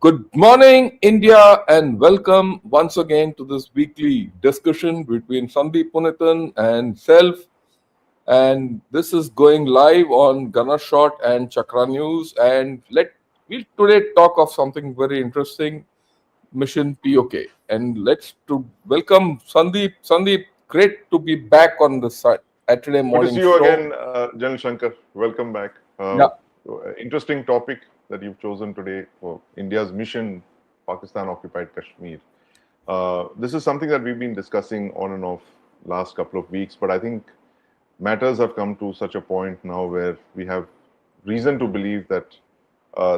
Good morning, India, and welcome once again to this weekly discussion between Sandeep Unnithan and self. And this is going live on Gunner Shot and Chakra News. And we'll today talk of something very interesting, Mission POK. And let's to welcome Sandeep. Sandeep, great to be back on the Saturday Good to morning see you show. again, General Shankar. Welcome back. Yeah, Interesting topic that you've chosen today for India's mission, Pakistan occupied Kashmir. This is something that we've been discussing on and off last couple of weeks, but I think matters have come to such a point now where we have reason to believe that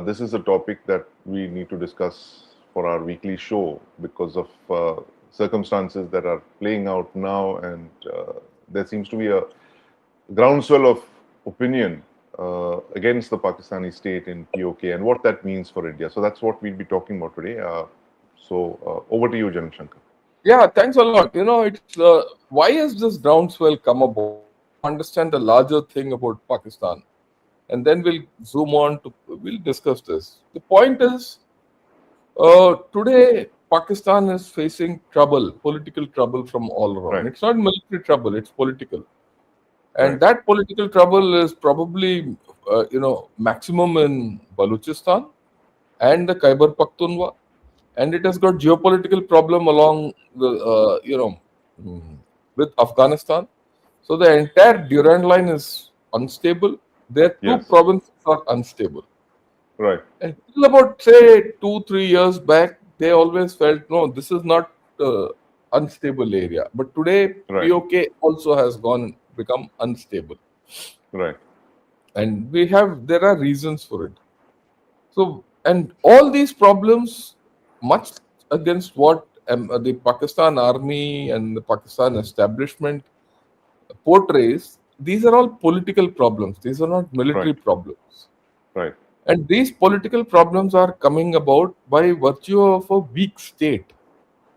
this is a topic that we need to discuss for our weekly show because of circumstances that are playing out now, and there seems to be a groundswell of opinion against the Pakistani state in POK and what that means for India. So that's what we'll be talking about today. Over to you, General Shankar. yeah, thanks a lot. It's why has this groundswell come about? Understand the larger thing about Pakistan, and then we'll zoom on to we'll discuss this. The point is, today Pakistan is facing trouble, political trouble from all around. Right, It's not military trouble; it's political, and right, that political trouble is probably maximum in Balochistan and the Khyber Pakhtunkhwa, and it has got geopolitical problem along the mm, with Afghanistan. So the entire Durand line is unstable. Their two yes, provinces are unstable. right, And till about say 2-3 years back, they always felt no, this is not unstable area. But today right, POK also has gone become unstable, right, and there are reasons for it. So and all these problems, much against what the Pakistan army and the Pakistan establishment portrays, these are all political problems. These are not right, military problems. right, And these political problems are coming about by virtue of a weak state.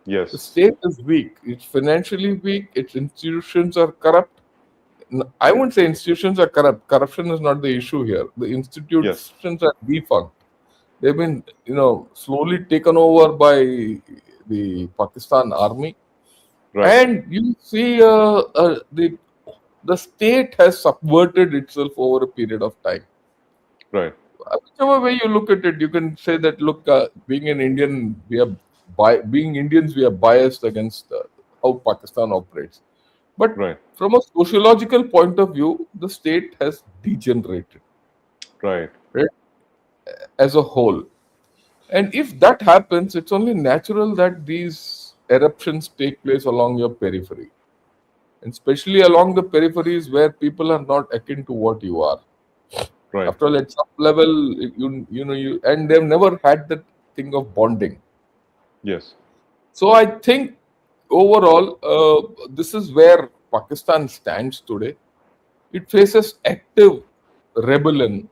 The yes, state is weak. It's financially weak. Its institutions are corrupt. I won't say institutions are corrupt. Corruption is not the issue here. The yes, institutions are defunct. They've been, slowly taken over by the Pakistan army. right, And you see, the state has subverted itself over a period of time. right, Whichever way you look at it, you can say that look, being an Indian, being Indians, we are biased against how Pakistan operates. But right, from a sociological point of view, the state has degenerated, right, right, as a whole. And if that happens, it's only natural that these eruptions take place along your periphery, and especially along the peripheries where people are not akin to what you are. right, After all, at some level, you and they've never had that thing of bonding. yes, So I think overall, this is where Pakistan stands today. It faces active rebellion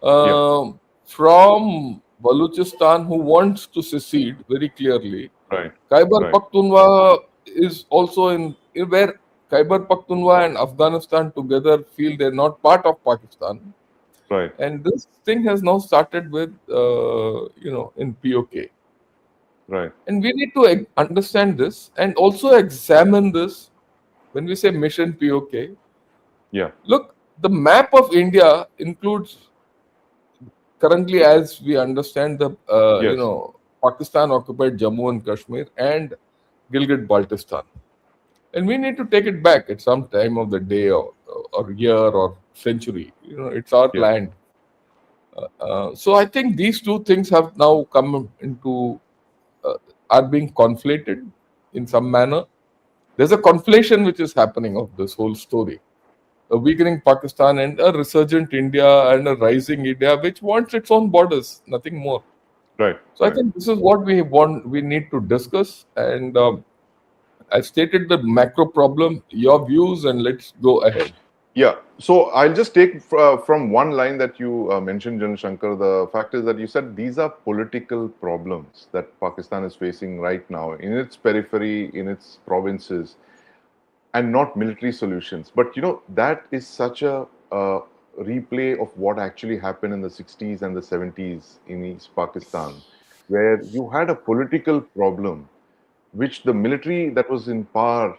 yeah, uh, from Balochistan, who wants to secede very clearly. right, Khyber right, Pakhtunkhwa is also in where Khyber Pakhtunkhwa and Afghanistan together feel they're not part of Pakistan, right, and this thing has now started with in POK, right, and we need to understand this and also examine this when we say mission POK. yeah, Look, the map of India includes currently, as we understand, the yes, Pakistan occupied Jammu and Kashmir and Gilgit Baltistan, and we need to take it back at some time of the day or year or century. It's our yes, land. So I think these two things have now come into uh, are being conflated in some manner. There's a conflation which is happening of this whole story. A weakening Pakistan and a resurgent India and a rising India which wants its own borders, nothing more. right, So I right. think this is what we need to discuss. And I've stated the macro problem, your views, and let's go ahead. Yeah, so I'll just take from one line that you mentioned, General Shankar. The fact is that you said these are political problems that Pakistan is facing right now in its periphery, in its provinces, and not military solutions. But that is such a replay of what actually happened in the 60s and the 70s in East Pakistan. where you had a political problem, which the military that was in power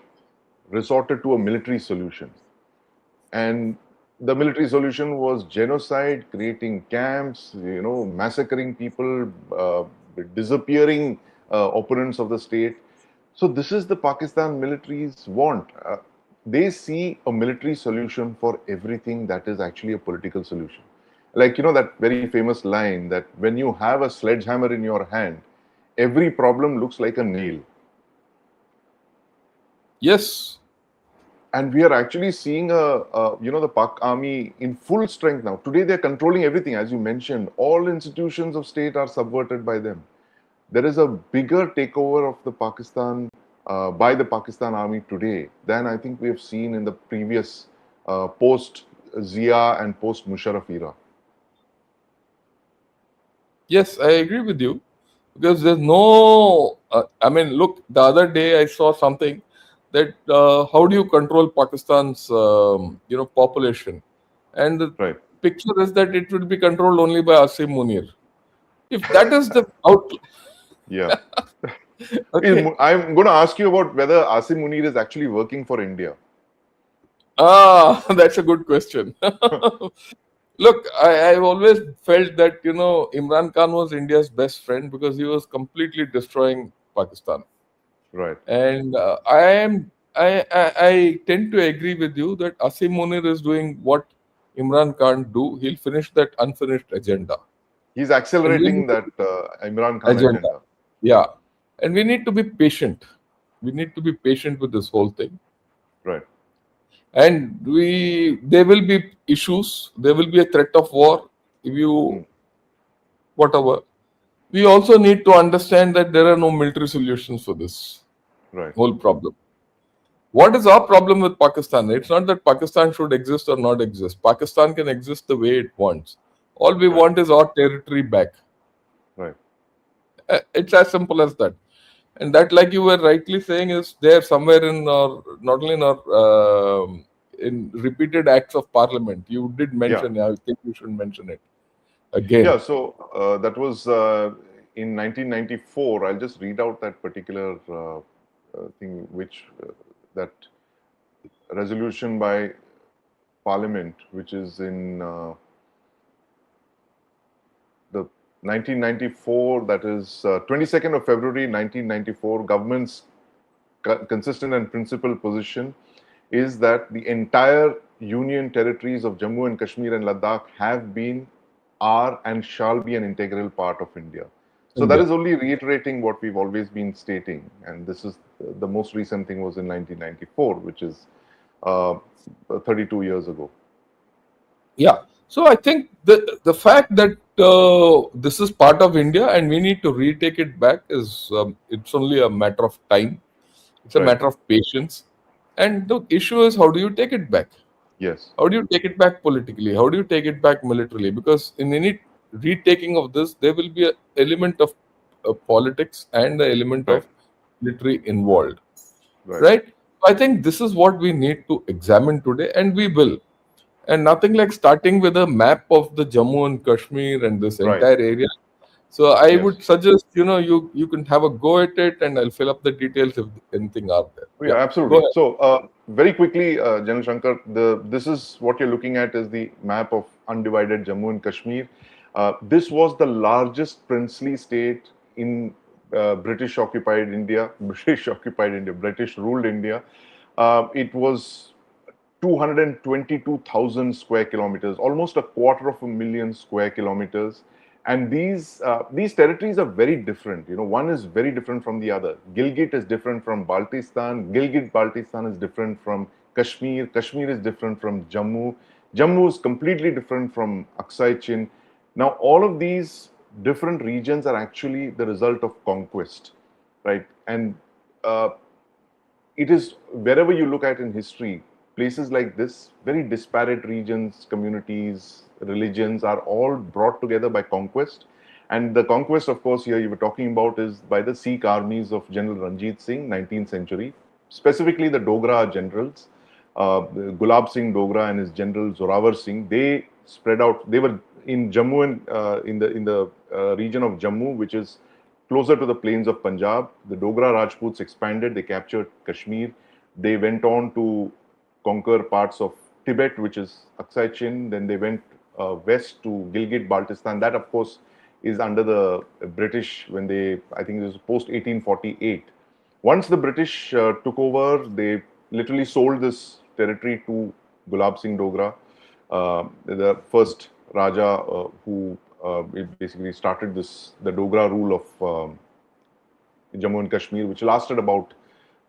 resorted to a military solution. And the military solution was genocide, creating camps, massacring people, disappearing opponents of the state. So this is the Pakistan military's want. They see a military solution for everything that is actually a political solution. Like, that very famous line that when you have a sledgehammer in your hand, every problem looks like a nail. Yes. And we are actually seeing the Pak army in full strength now. Today they're controlling everything, as you mentioned. All institutions of state are subverted by them. There is a bigger takeover of the Pakistan by the Pakistan army today than I think we have seen in the previous post Zia and post Musharraf era. Yes, I agree with you because there's no. I mean, look, the other day I saw something that how do you control Pakistan's population, and the Right. picture is that it will be controlled only by Asim Munir. If that is the out, Yeah. okay. I'm going to ask you about whether Asim Munir is actually working for India. That's a good question. Look, I've always felt that Imran Khan was India's best friend because he was completely destroying Pakistan. Right. And I tend to agree with you that Asim Munir is doing what Imran can't do. He'll finish that unfinished agenda. He's And we accelerating need to, that Imran Khan agenda. agenda. Yeah. And we need to be patient. We need to be patient with this whole thing. Right. And there will be issues. There will be a threat of war. If you, Mm. whatever. We also need to understand that there are no military solutions for this Right. whole problem. What is our problem with Pakistan? It's not that Pakistan should exist or not exist. Pakistan can exist the way it wants. All we Right. want is our territory back. Right. It's as simple as that. And that, like you were rightly saying, is there somewhere in our, not only in our, in repeated acts of parliament. You did Yeah. mention, I think you should mention it Yeah. again. So that was in 1994. I'll just read out that particular thing, which that resolution by Parliament, which is in the 1994. That is 22nd of February 1994. Government's consistent and principal position is that the entire union territories of Jammu and Kashmir and Ladakh have been, are, and shall be an integral part of India. So that India. is only reiterating what we've always been stating. And this is the most recent thing was in 1994, which is uh, 32 years ago. Yeah. So I think the fact that this is part of India and we need to retake it back is it's only a matter of time. It's a Right. matter of patience. And the issue is how do you take it back? Yes. How do you take it back politically? How do you take it back militarily? Because in any retaking of this, there will be an element of politics and an element Right. of military involved, Right. right? I think this is what we need to examine today, and we will. And nothing like starting with a map of the Jammu and Kashmir and this Right. entire area. So I Yes. would suggest, you can have a go at it, and I'll fill up the details if anything are there. Oh, yeah, Yeah, go absolutely. ahead. So, very quickly, General Shankar, this is what you're looking at is the map of undivided Jammu and Kashmir. This was the largest princely state in British occupied India, British ruled India. It was 222,000 square kilometers, almost a quarter of a million square kilometers. And these territories are very different. One is very different from the other. Gilgit is different from Baltistan. Gilgit Baltistan is different from Kashmir. Kashmir is different from Jammu. Jammu is completely different from Aksai Chin. Now, all of these different regions are actually the result of conquest, right? And uh, it is wherever you look at in history, places like this, very disparate regions, communities, religions are all brought together by conquest. And the conquest, of course, here you were talking about is by the Sikh armies of General Ranjit Singh, 19th century, specifically the Dogra generals, Gulab Singh Dogra and his general Zorawar Singh. They spread out. They were in Jammu and in the region of Jammu, which is closer to the plains of Punjab. The Dogra Rajputs expanded, they captured Kashmir. They went on to conquer parts of Tibet, which is Aksai Chin. Then they went west to Gilgit Baltistan. That, of course, is under the British when they, I think it was post 1848. Once the British took over, they literally sold this territory to Gulab Singh Dogra, the first Raja who basically started the Dogra rule of Jammu and Kashmir, which lasted about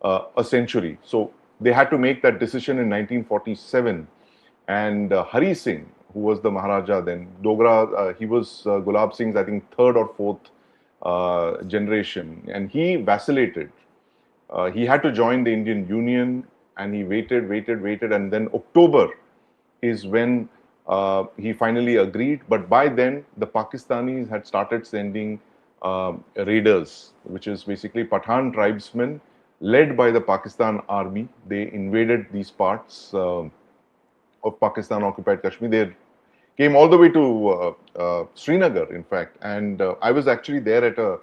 a century. So they had to make that decision in 1947. And Hari Singh, who was the Maharaja then, Dogra, he was Gulab Singh's, I think, third or fourth generation. And he vacillated. He had to join the Indian Union, and he waited. And then October is when he finally agreed. But by then, the Pakistanis had started sending raiders, which is basically Pathan tribesmen led by the Pakistan army. They invaded these parts of Pakistan occupied Kashmir. They came all the way to Srinagar, in fact. And I was actually there at a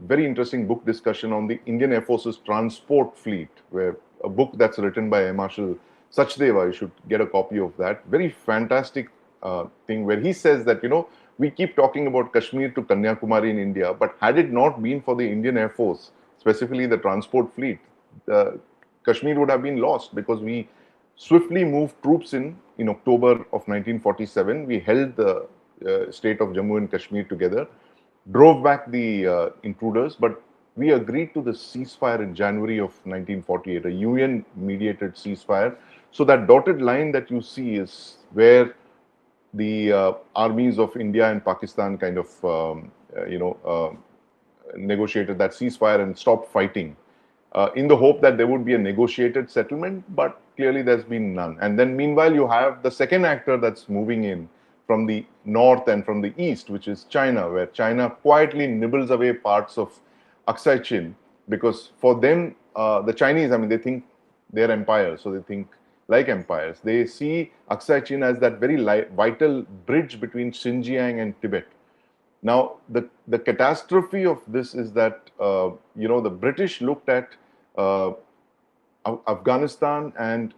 very interesting book discussion on the Indian Air Force's transport fleet, where a book that's written by Air Marshal Sachdeva. You should get a copy of that. Very fantastic thing where he says that, we keep talking about Kashmir to Kanyakumari in India, but had it not been for the Indian Air Force, specifically the transport fleet, Kashmir would have been lost, because we swiftly moved troops in October of 1947. We held the state of Jammu and Kashmir together, drove back the intruders, but we agreed to the ceasefire in January of 1948, a UN-mediated ceasefire. So that dotted line that you see is where the armies of India and Pakistan kind of, negotiated that ceasefire and stopped fighting in the hope that there would be a negotiated settlement, but clearly there's been none. And then meanwhile, you have the second actor that's moving in from the north and from the east, which is China, where China quietly nibbles away parts of Aksai Chin, because for them, the Chinese, I mean, they think they're empires, so they think like empires. They see Aksai Chin as that very vital bridge between Xinjiang and Tibet. Now, the catastrophe of this is that, the British looked at Afghanistan and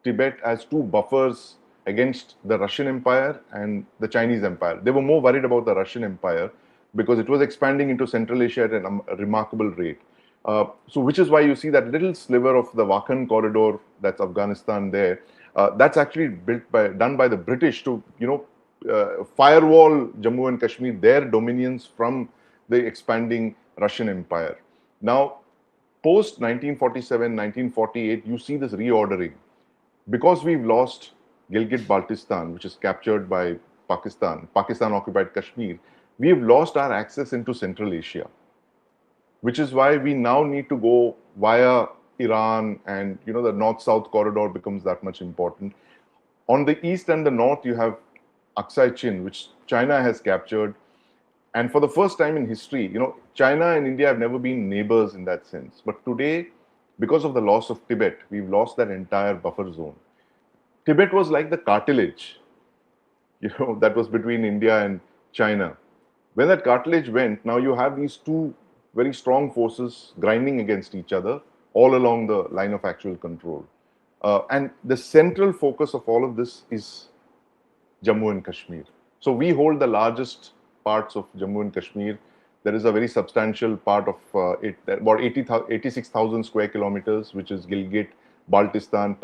Tibet as two buffers against the Russian Empire and the Chinese Empire. They were more worried about the Russian Empire because it was expanding into Central Asia at a remarkable rate. So which is why you see that little sliver of the Wakhan corridor, that's Afghanistan there, that's actually done by the British to, firewall Jammu and Kashmir, their dominions from the expanding Russian Empire. Now, post 1947, 1948, you see this reordering. Because we've lost Gilgit-Baltistan, which is captured by Pakistan, Pakistan-occupied Kashmir, we've lost our access into Central Asia, which is why we now need to go via Iran, and the north-south corridor becomes that much important. On the east and the north, you have Aksai Chin, which China has captured. And for the first time in history, China and India have never been neighbors in that sense. But today, because of the loss of Tibet, we've lost that entire buffer zone. Tibet was like the cartilage, that was between India and China. When that cartilage went, now you have these two very strong forces grinding against each other all along the line of actual control. And the central focus of all of this is Jammu and Kashmir. So we hold the largest parts of Jammu and Kashmir. There is a very substantial part of it, about 86,000 square kilometers, which is Gilgit, Baltistan,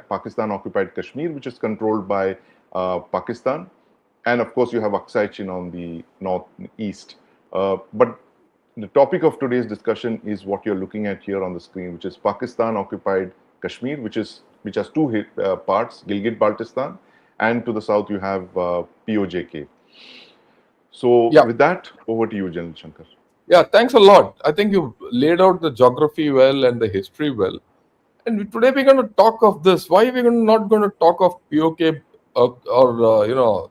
Pakistan-occupied Kashmir, which is controlled by Pakistan. And of course, you have Aksai Chin on the northeast. But the topic of today's discussion is what you're looking at here on the screen, which is Pakistan-occupied Kashmir, which has two parts, Gilgit-Baltistan, and to the south you have POJK. So with that, over to you, General Shankar. Yeah, thanks a lot. I think you laid out the geography well and the history well. And today we're going to talk of this. Why are we not going to talk of POK or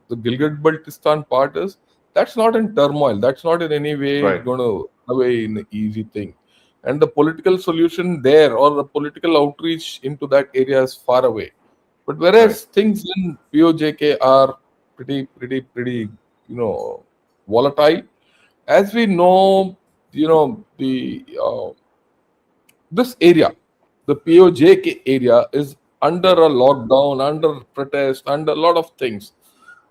the Gilgit-Baltistan part is? That's not in turmoil. That's not in any way going to away in an easy thing. And the political solution there or the political outreach into that area is far away. But whereas things in POJK are pretty, volatile. As we know, the this area, the POJK area, is under Yeah. a lockdown, under protest, under a lot of things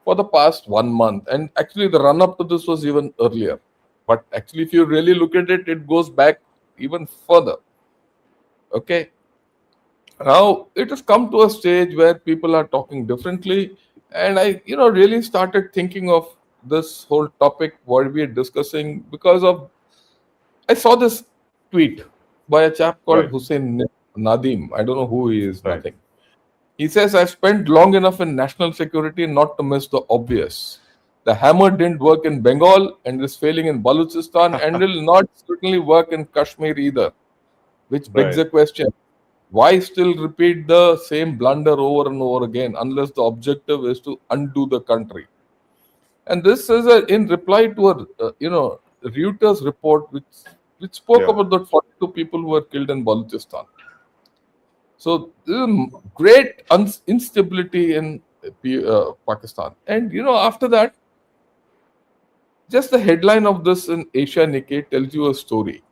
for the past 1 month. And actually, the run up to this was even earlier. But actually, if you really look at it, it goes back even further. Okay. Now it has come to a stage where people are talking differently. And I, really started thinking of this whole topic what we are discussing because of I saw this tweet by a chap called Right. Hussein Nadim. I don't know who he is, Right. nothing. He says, I've spent long enough in national security not to miss the obvious. The hammer didn't work in Bengal and is failing in Balochistan and will not certainly work in Kashmir either. Which begs Right. the question, why still repeat the same blunder over and over again unless the objective is to undo the country? And this is in reply to a Reuters report which spoke Yeah. about the 42 people who were killed in Balochistan. So this is great instability in Pakistan. And after that, just the headline of this in Asia Nikkei tells you a story.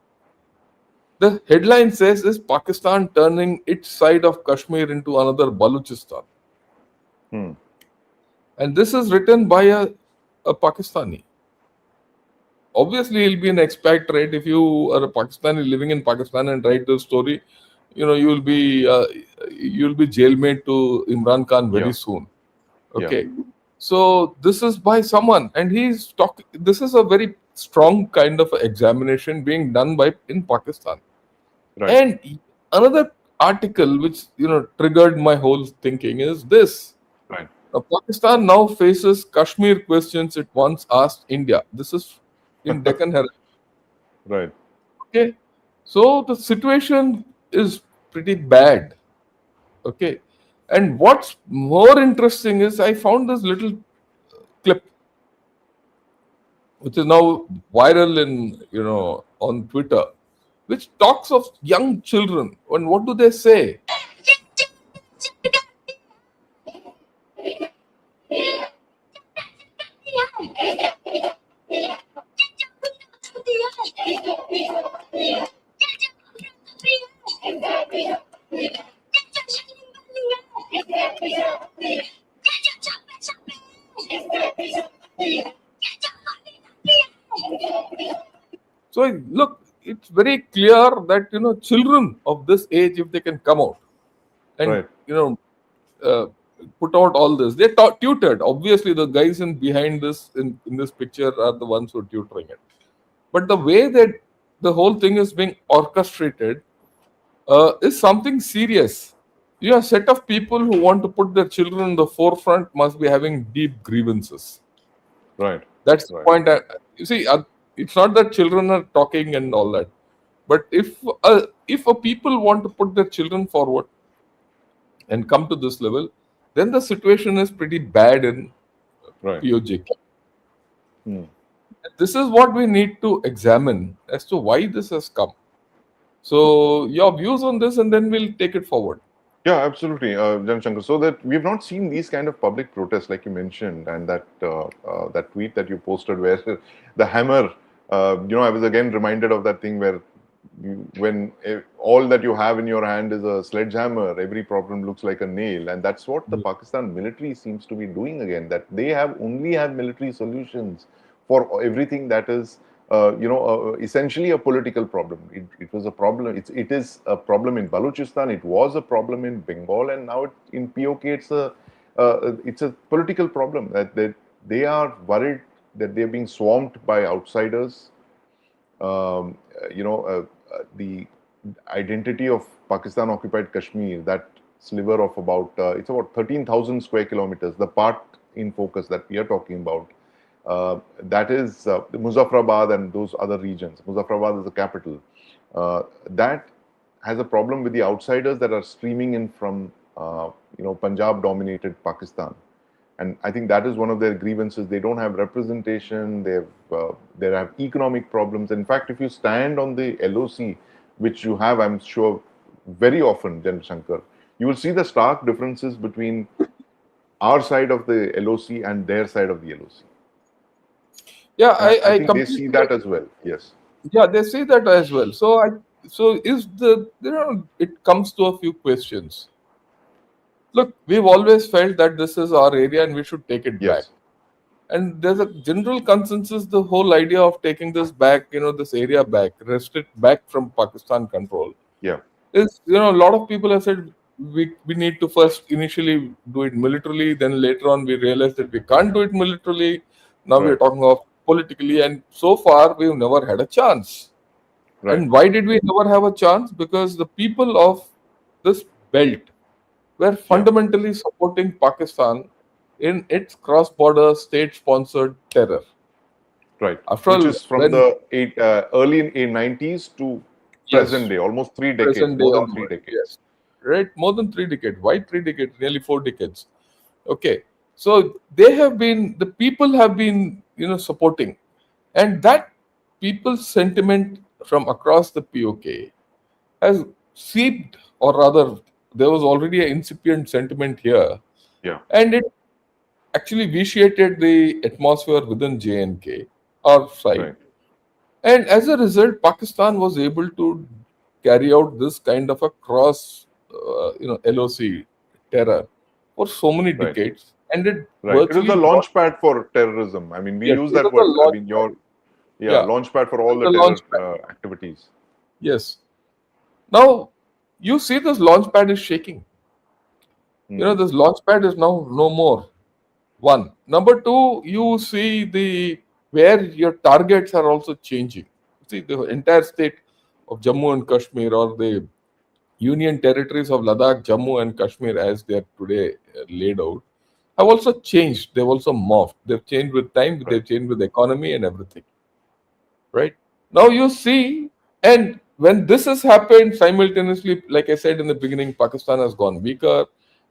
The headline says, is Pakistan turning its side of Kashmir into another Balochistan? Hmm. And this is written by a Pakistani. Obviously, he'll be an expatriate. If you are a Pakistani living in Pakistan and write the story, you'll be jailmate to Imran Khan very Yeah. soon. Yeah. Okay, so this is by someone, and he's talking. This is a very strong kind of examination being done by in Pakistan. Right. And another article which triggered my whole thinking is this. Right. Pakistan now faces Kashmir questions it once asked India. This is in Deccan Herald. Right. Okay, so the situation is pretty bad. Okay, and what's more interesting is I found this little clip which is now viral in on Twitter, which talks of young children. And what do they say? So look, it's very clear that children of this age, if they can come out and Right. uh, put out all this, they're tutored. Obviously, the guys in behind this in this picture are the ones who are tutoring it. But the way that the whole thing is being orchestrated is something serious. A set of people who want to put their children in the forefront must be having deep grievances. Right. That's the Right. point. You see, it's not that children are talking and all that, but if a people want to put their children forward and come to this level, then the situation is pretty bad in Right. POJK. Hmm. This is what we need to examine as to why this has come. So your views on this, and then we'll take it forward. Yeah, absolutely, Jan Shankar. So that we've not seen these kind of public protests, like you mentioned, and that tweet that you posted, where the hammer. I was again reminded of that thing where when all that you have in your hand is a sledgehammer, every problem looks like a nail, and that's what the Pakistan military seems to be doing again. That they only have military solutions for everything that is essentially a political problem. It was a problem. It is a problem in Balochistan. It was a problem in Bengal, and now in POK, it's a political problem that they are worried that they're being swamped by outsiders. The identity of Pakistan occupied Kashmir, that sliver of it's about 13,000 square kilometers, the part in focus that we are talking about. That is the Muzaffarabad and those other regions. Muzaffarabad is the capital. That has a problem with the outsiders that are streaming in from Punjab-dominated Pakistan, and I think that is one of their grievances. They don't have representation. They have economic problems. In fact, if you stand on the LOC, which you have, I'm sure, very often, General Shankar, you will see the stark differences between our side of the LOC and their side of the LOC. Yeah, And I I think they see completely that as well. Yes. Yeah, they say that as well. So is it comes to a few questions. Look, we've always felt that this is our area and we should take it back. Yes. And there's a general consensus, the whole idea of taking this back, this area back, wrest it back from Pakistan control, Yeah. is, a lot of people have said we need to first initially do it militarily, then later on we realized that we can't do it militarily. Now we're Right. talking of politically, and so far we've never had a chance. Right. And why did we never have a chance? Because the people of this belt were Yeah. fundamentally supporting Pakistan in its cross border state sponsored terror. Right. After Which all, is from when, the early in 90s to present yes, day, almost 3 decades, present day more than three onward, decades. yes, right, more than 3 decades. Why 3 decades? Nearly 4 decades. Okay, so they have been, the people have been, supporting, and that people's sentiment from across the POK has seeped, or rather, there was already an incipient sentiment here, Yeah. and it actually vitiated the atmosphere within JNK, our side. Right. And as a result, Pakistan was able to carry out this kind of a cross, LOC terror for so many Right. decades, and it Right. It was virtually the brought, launch pad for terrorism. I mean, we yes, use it that was a word. I launch mean, pad. your yeah, Yeah, launch pad for it all was the a terror launch pad. activities. Yes. Now you see, this launch pad is shaking. Hmm. This launch pad is now no more. One. Number two, you see the where your targets are also changing. See, the entire state of Jammu and Kashmir, or the union territories of Ladakh, Jammu and Kashmir, as they are today laid out, have also changed. They've also morphed. They've changed with time. Right. They've changed with the economy and everything. Right now, you see, and when this has happened simultaneously, like I said in the beginning, Pakistan has gone weaker,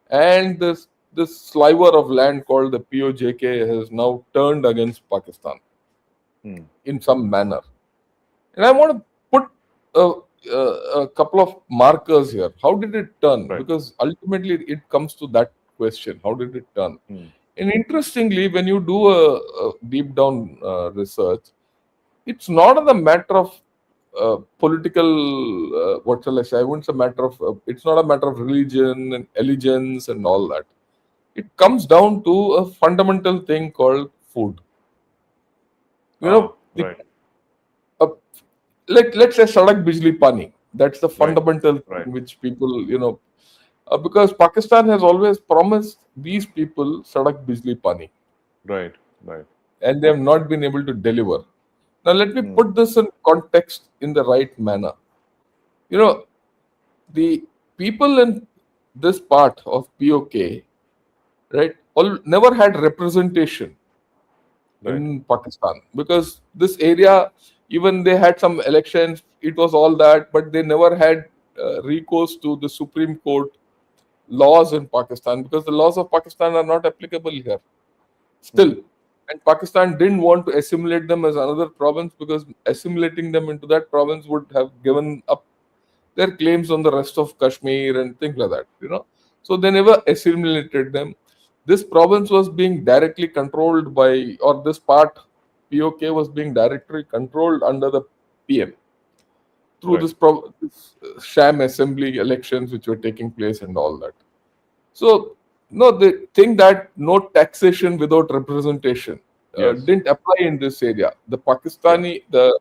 and this sliver of land called the POJK has now turned against Pakistan Hmm. in some manner. And I want to put a couple of markers here. How did it turn? Right. Because ultimately it comes to that question: how did it turn? Hmm. And interestingly, when you do a deep down research, it's not a matter of political, what shall I say? I wouldn't say matter of. It's not a matter of religion and allegiance and all that. It comes down to a fundamental thing called food. Ah. The Right. uh, let's say sadak bijli pani. That's the Right. fundamental Right. thing which people, because Pakistan has always promised these people sadak bijli pani, Right. Right. and they have not been able to deliver. Now let me Hmm. put this in context in the right manner. You know, the people in this part of POK, right, never had representation Right. in Pakistan, because this area, even they had some elections, it was all that, but they never had recourse to the Supreme Court laws in Pakistan, because the laws of Pakistan are not applicable here Hmm. still. And Pakistan didn't want to assimilate them as another province, because assimilating them into that province would have given up their claims on the rest of Kashmir and things like that. So they never assimilated them. This province was being directly controlled by, or this part, POK, was being directly controlled under the PM through Right. this sham assembly elections which were taking place and all that. So, no, they think that no taxation without representation Yes. didn't apply in this area. Yeah. The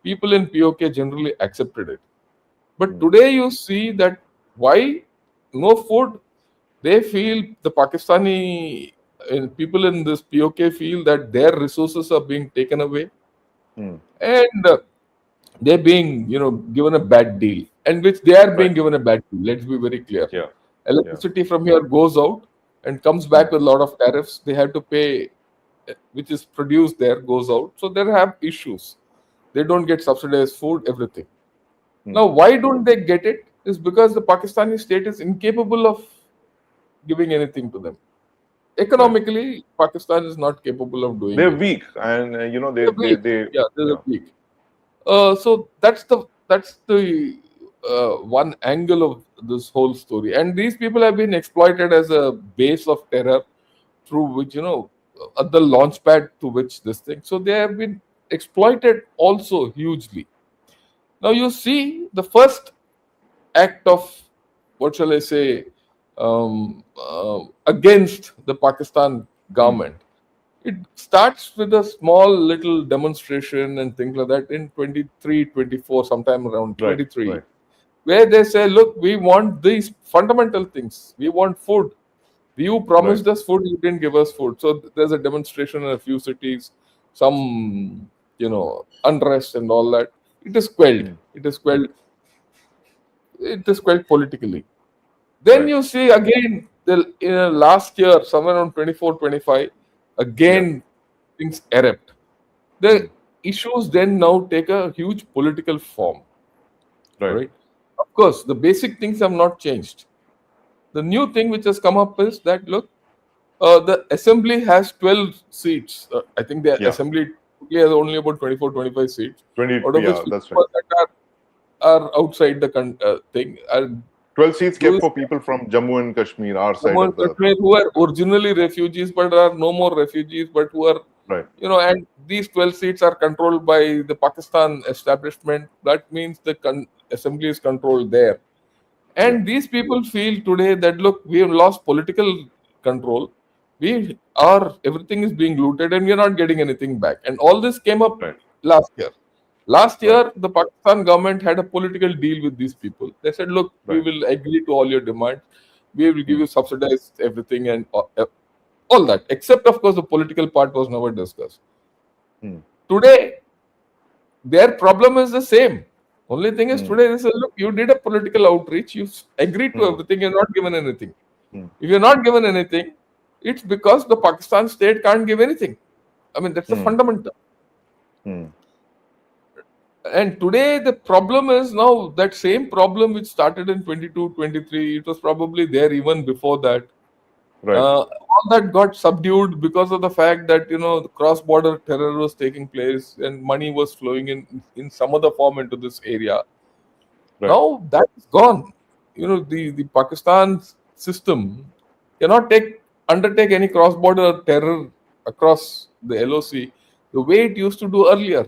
people in POK generally accepted it. But Hmm. today you see that why no food? They feel, the Pakistani people in this POK feel that their resources are being taken away, Hmm. and they're being, given a bad deal, and which they are being Right. given a bad deal. Let's be very clear. Yeah. Yeah. Electricity from here goes out and comes Hmm. back with a lot of tariffs. They have to pay, which is produced there goes out. So they have issues. They don't get subsidized food, everything. Hmm. Now, why don't they get it? Is because the Pakistani state is incapable of giving anything to them. Right. Economically, Pakistan is not capable of doing They're it. weak, and They're weak. Yeah, they're yeah. weak. So that's the one angle of this whole story. And these people have been exploited as a base of terror, through which, at the launch pad to which this thing. So they have been exploited also hugely. Now you see the first act of, what shall I say, against the Pakistan Hmm. government. It starts with a small little demonstration and things like that in 23, 24, sometime around Right, 23, right. where they say, look, we want these fundamental things. We want food. You Right. promised us food, you didn't give us food. So there's a demonstration in a few cities, some, unrest and all that. It is quelled. Hmm. It is quelled. It is quelled politically. Then Right. you see again the last year, somewhere around 24, 25, Yeah. again things erupt. The Hmm. issues then now take a huge political form. All Right. right. Of course, the basic things have not changed. The new thing which has come up is that, look, the assembly has 12 seats. I think the Yeah. assembly typically has only about 24, 25 seats, 20. out of which Yeah, that's right. 50% are outside the thing. And 12 seats kept those for people from Jammu and Kashmir, our side Jammu and of the. Kashmir who are originally refugees but are no more refugees, but who are, Right. and these 12 seats are controlled by the Pakistan establishment. That means the assembly is controlled there. Yeah. And these people feel today that, look, we have lost political control. Everything is being looted and we are not getting anything back. And all this came up Right. last year. Last Right. year, the Pakistan government had a political deal with these people. They said, look, we Right. will agree to all your demands. We will give Hmm. you subsidized everything and all that. Except, of course, the political part was never discussed. Hmm. Today, their problem is the same. Only thing is, Hmm. today they say, look, you did a political outreach, you agreed to Hmm. everything, you're not given anything. Hmm. If you're not given anything, it's because the Pakistan state can't give anything. I mean, that's the Hmm. fundamental. Hmm. And today the problem is now that same problem which started in 22, 23. It was probably there even before that. Right. All that got subdued because of the fact that, the cross-border terror was taking place and money was flowing in some other form into this area. Right. Now that is gone. The Pakistan system cannot undertake any cross-border terror across the LOC the way it used to do earlier.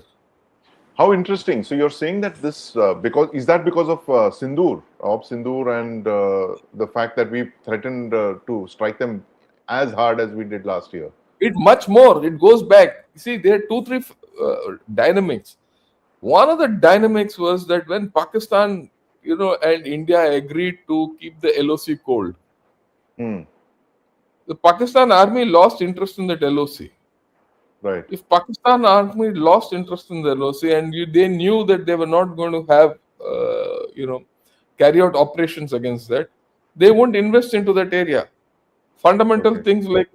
How interesting. So you're saying that this because is that because of Sindoor, Sindoor, and the fact that we threatened to strike them as hard as we did last year. It much more. It goes back. See, there are two, three dynamics. One of the dynamics was that when Pakistan, and India agreed to keep the LOC cold, Hmm. the Pakistan army lost interest in that LOC. Right. If Pakistan army lost interest in the LOC and they knew that they were not going to have, carry out operations against that, they won't invest into that area. Fundamental Okay. things like,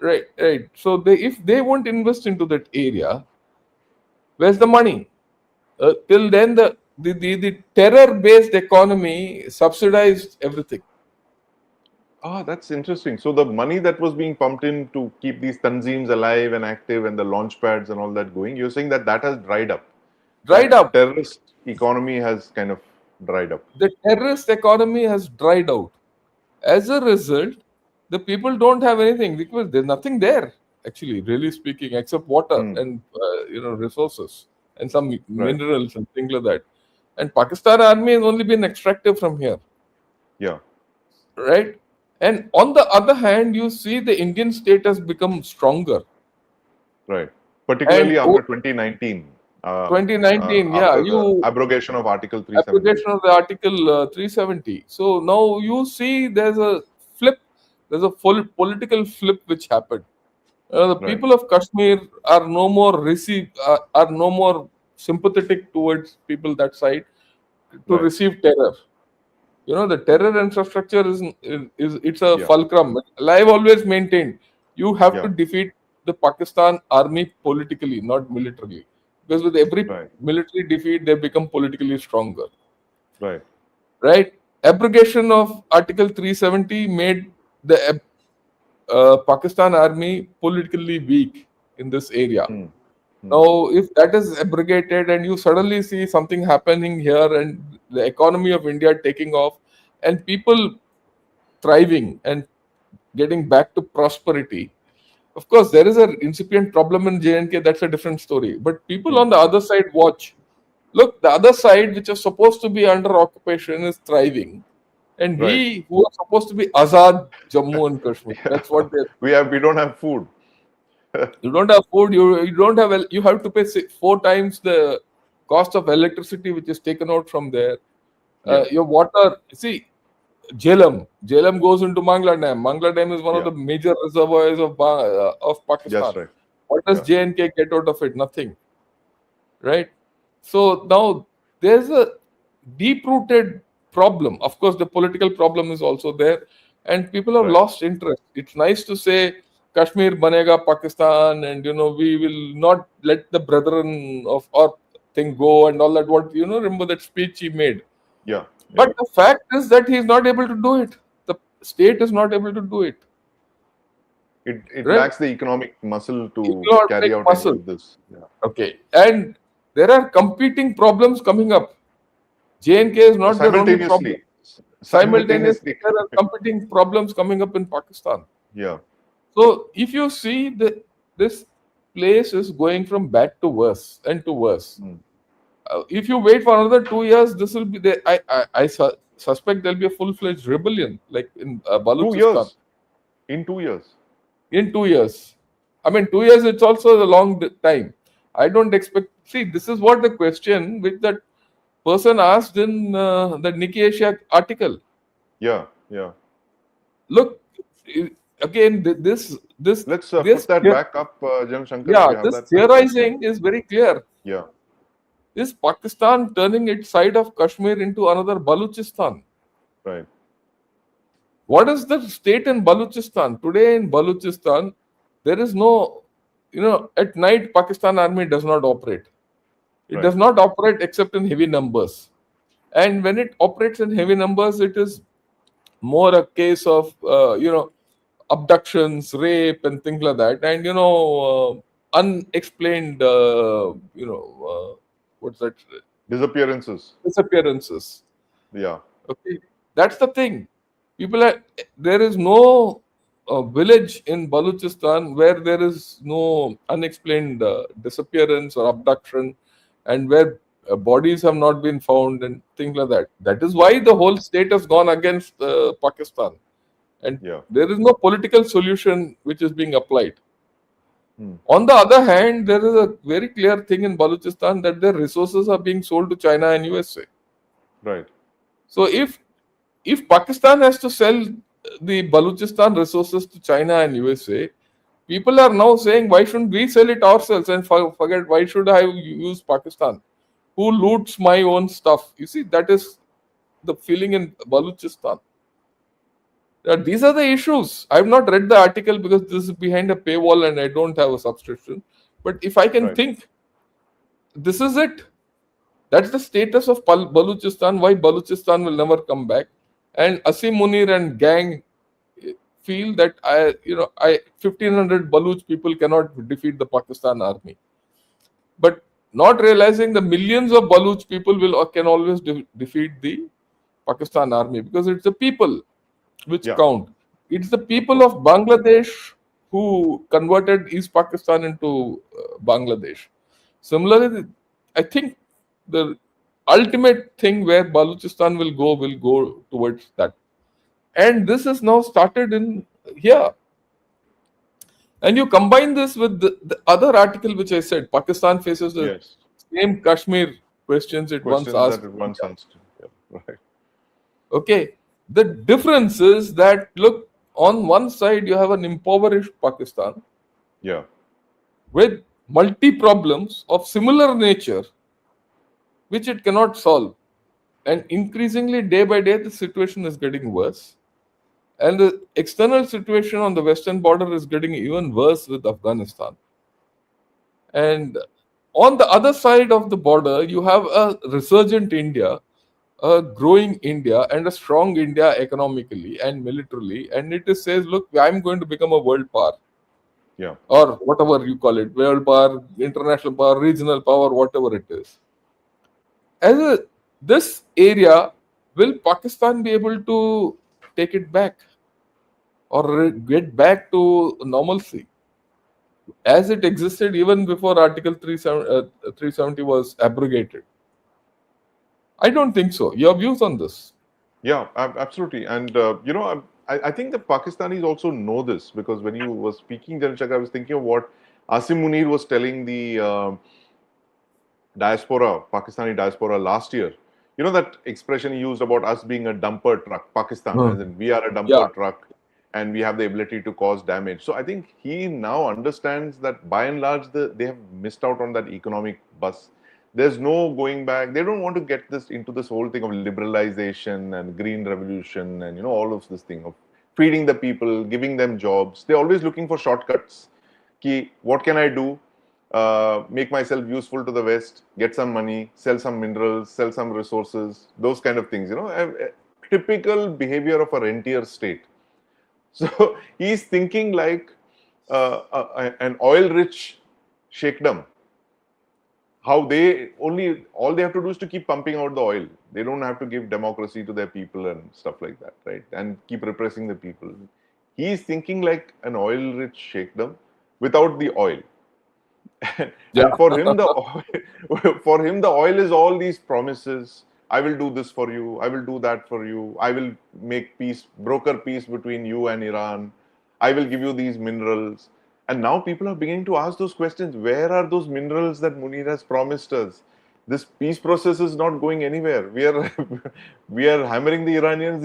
right, right. So if they won't invest into that area, where's the money? Till then, the terror-based economy subsidized everything. Ah, that's interesting. So the money that was being pumped in to keep these tanzeems alive and active and the launch pads and all that going, you're saying that that has dried up. Dried That up. terrorist economy has kind of dried up. The terrorist economy has dried out. As a result, the people don't have anything because there's nothing there, actually, really speaking, except water Hmm. and resources and some Right. minerals and things like that. And Pakistan army has only been extracted from here, Yeah. right? And on the other hand, you see the Indian state has become stronger. Right. And Particularly after 2019, 2019, yeah, after the you abrogation of Article 370. application of the Article 370. So now you see there's a flip, there's a full political flip which happened. The Right. people of Kashmir are no more sympathetic towards people that side to Right. receive terror. The terror infrastructure is it's a Yeah. fulcrum. I've always maintained you have to Yeah. defeat the Pakistan army politically, not militarily, because with every Right. military defeat they become politically stronger. Right. Right? Abrogation of Article 370 made the Pakistan army politically weak in this area. Hmm. Hmm. Now, if that is abrogated and you suddenly see something happening here and the economy of India taking off and people thriving and getting back to prosperity, of course, there is an incipient problem in J&K. That's a different story. But people Hmm. on the other side watch. look, the other side, which is supposed to be under occupation, is thriving, and Right. we who are supposed to be Azad Jammu and Kashmir, Yeah. that's what they. We don't have food. You don't have food. You don't have. You have to pay 4 times the cost of electricity, which is taken out from there. Yeah. Your water. See, Jhelum goes into Mangla Dam. Mangla Dam is one of Yeah. the major reservoirs of That's Pakistan. right. What does Yeah. J&K get out of it? Nothing, right? So now there's a deep-rooted problem. Of course, the political problem is also there, and people have Right. lost interest. It's nice to say Kashmir banega Pakistan, and we will not let the brethren of our thing go and all that. What remember that speech he made. Yeah. Yeah. But the fact is that he is not able to do it. The state is not able to do it. It Right? lacks the economic muscle to carry Economic out any muscle. of this. Yeah. Okay. And there are competing problems coming up. J&K is not their only problem. Simultaneously. Simultaneously, Simultaneously. there are competing problems coming up in Pakistan. Yeah. So if you see this place is going from bad to worse and to worse. Mm. If you wait for another 2 years, this will be the. I suspect there'll be a full-fledged rebellion like in Two Balochistan years. In 2 years. in 2 years. I mean, 2 years. It's also a long time. I don't expect. See, this is what the question which that person asked in the Nikki Asia article. Yeah. Yeah. Look, again, this Let's this put that the- back up, General Shankar, if yeah, you have this that with us. Yeah. theorizing is very clear. Yeah. Is Pakistan turning its side of Kashmir into another Baluchistan? Right. What is the state in Baluchistan? Today in Baluchistan, there is no, at night Pakistan army does not operate. It Right. does not operate except in heavy numbers. And when it operates in heavy numbers, it is more a case of, abductions, rape, and things like that. And, unexplained, what's that? Disappearances. Disappearances. Yeah. Okay, that's the thing. People are there is no village in Baluchistan where there is no unexplained disappearance or abduction, and where bodies have not been found and things like that. That is why the whole state has gone against Pakistan, and Yeah. there is no political solution which is being applied. Hmm. On the other hand, there is a very clear thing in Baluchistan that their resources are being sold to China and USA. Right. So if Pakistan has to sell the Baluchistan resources to China and USA, people are now saying, why shouldn't we sell it ourselves and forget, why should I use Pakistan? Who loots my own stuff? You see, that is the feeling in Baluchistan. These are the issues. I have not read the article because this is behind a paywall and I don't have a subscription. But if I can Right. think, this is it. That's the status of Baluchistan, why Baluchistan will never come back. And Asim Munir and gang feel that 1500 Baluch people cannot defeat the Pakistan army. But not realizing the millions of Baluch people can always defeat the Pakistan army, because it's the people which Yeah. count. It's the Of people course. of Bangladesh who converted East Pakistan into Bangladesh. Similarly, I think the ultimate thing where Baluchistan will go towards that. And this has now started in here. And you combine this with the other article which I said, Pakistan faces the Yes. same Kashmir questions it once Questions that asked it once India. asked. Yeah. Right. Okay. The difference is that, look, on one side you have an impoverished Pakistan Yeah. with multi problems of similar nature which it cannot solve. And increasingly, day by day, the situation is getting worse. And the external situation on the western border is getting even worse with Afghanistan. And on the other side of the border, you have a resurgent India, a growing India, and a strong India economically and militarily. And it is says, look, I'm going to become a world power, Yeah. or whatever you call it, world power, international power, regional power, whatever it is. As this area, will Pakistan be able to take it back or get back to normalcy as it existed even before Article 370 was abrogated? I don't think so. Your views on this? Yeah, absolutely. And I think the Pakistanis also know this, because when you were speaking, Jan Shankar, I was thinking of what Asim Munir was telling the diaspora, Pakistani diaspora last year. You know that expression he used about us being a dumper truck, Pakistan, Hmm. as in we are a Yeah. dumper truck and we have the ability to cause damage. So I think he now understands that by and large they have missed out on that economic bus. There's no going back. They don't want to get this into this whole thing of liberalization and green revolution and all of this thing of feeding the people, giving them jobs. They're always looking for shortcuts. Ki, what can I do? Make myself useful to the West, get some money, sell some minerals, sell some resources, those kind of things. A typical behavior of a rentier state. So he's thinking like an oil-rich sheikhdom. How they only all they have to do is to keep pumping out the oil. They don't have to give democracy to their people and stuff like that, right? And keep repressing the people. He's thinking like an oil-rich sheikhdom without the oil. Yeah. And for him the oil, for him the oil is all these promises. I will do this for you, I will do that for you, I will make peace, broker peace between you and Iran, I will give you these minerals. And now people are beginning to ask those questions. Where are those minerals that Munir has promised us? This peace process is not going anywhere. We are we are hammering the Iranians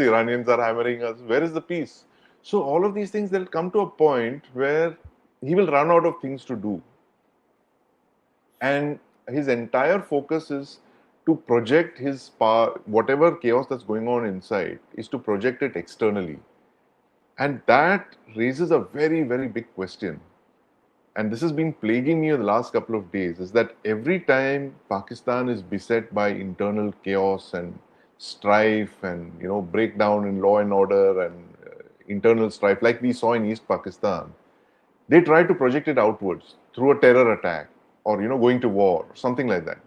are hammering us. Where is the peace? So all of these things, they'll come to a point where he will run out of things to do, and his entire focus is to project his power. Whatever chaos that's going on inside is to project it externally, and that raises a very, very big question. And this has been plaguing me in the last couple of days, is that every time Pakistan is beset by internal chaos and strife and breakdown in law and order and internal strife like we saw in East Pakistan, they try to project it outwards through a terror attack, or going to war or something like that.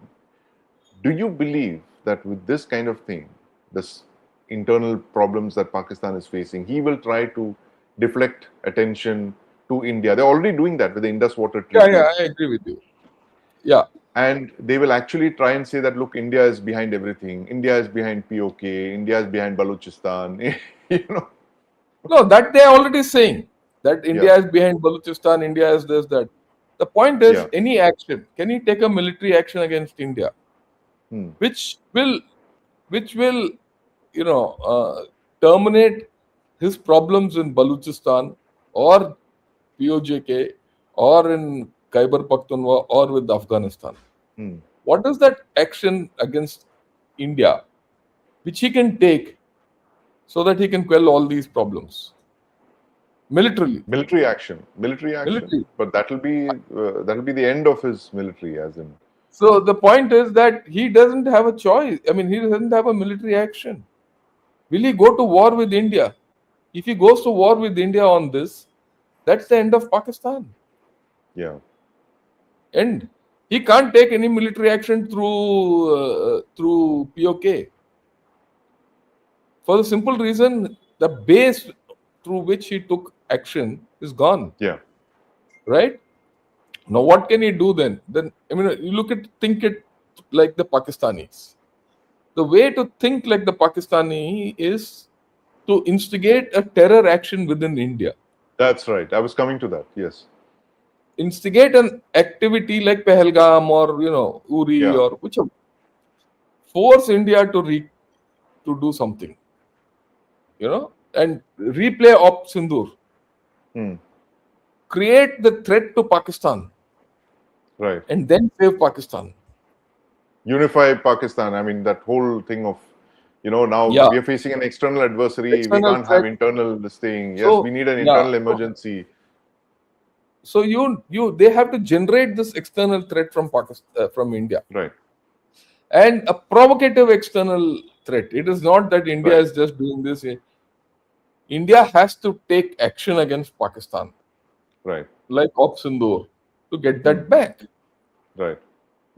Do you believe that with this kind of thing, this internal problems that Pakistan is facing, he will try to deflect attention to India? They're already doing that with the Indus Water Yeah, Treaty. yeah, I agree with you. Yeah. And they will actually try and say that, look, India is behind everything. India is behind POK. India is behind Balochistan. you know, No, that they are already saying that yeah, India is behind Balochistan, India is this, that. The point is, yeah, any action, can he take a military action against India, hmm, which will, which will, you know, terminate his problems in Balochistan or POJK or in Khyber Pakhtunkhwa or with Afghanistan? hmm. What is that action against India which he can take so that he can quell all these problems militarily? Military action. Military. But that'll be the end of his military, as in, So the point is that he doesn't have a choice. I mean, he doesn't have a military action. Will he go to war with India? If he goes to war with India on this, that's the end of Pakistan. yeah. End. He can't take any military action through POK for the simple reason the base through which he took action is gone. Yeah, Right now, what can he do then? Then I mean, you think it like the Pakistanis. The way to think like the Pakistani is to instigate a terror action within India. that's right. I was coming to that. Yes. Instigate an activity like Pahalgam or Uri Yeah. or whichever. Force India to do something, and replay Op Sindur. Hmm. Create the threat to Pakistan Right. and then save Pakistan. Unify Pakistan. I mean, that whole thing of, now Yeah, we are facing an external adversary. We external can't have threat. internal this thing. Yes, So we need an yeah, internal emergency. so they have to generate this external threat from Pakistan, from India, Right. and a provocative external threat. It is not that India Right. is just doing this. India has to take action against Pakistan, Right. like Op Sindoor, to get Hmm. that back. Right.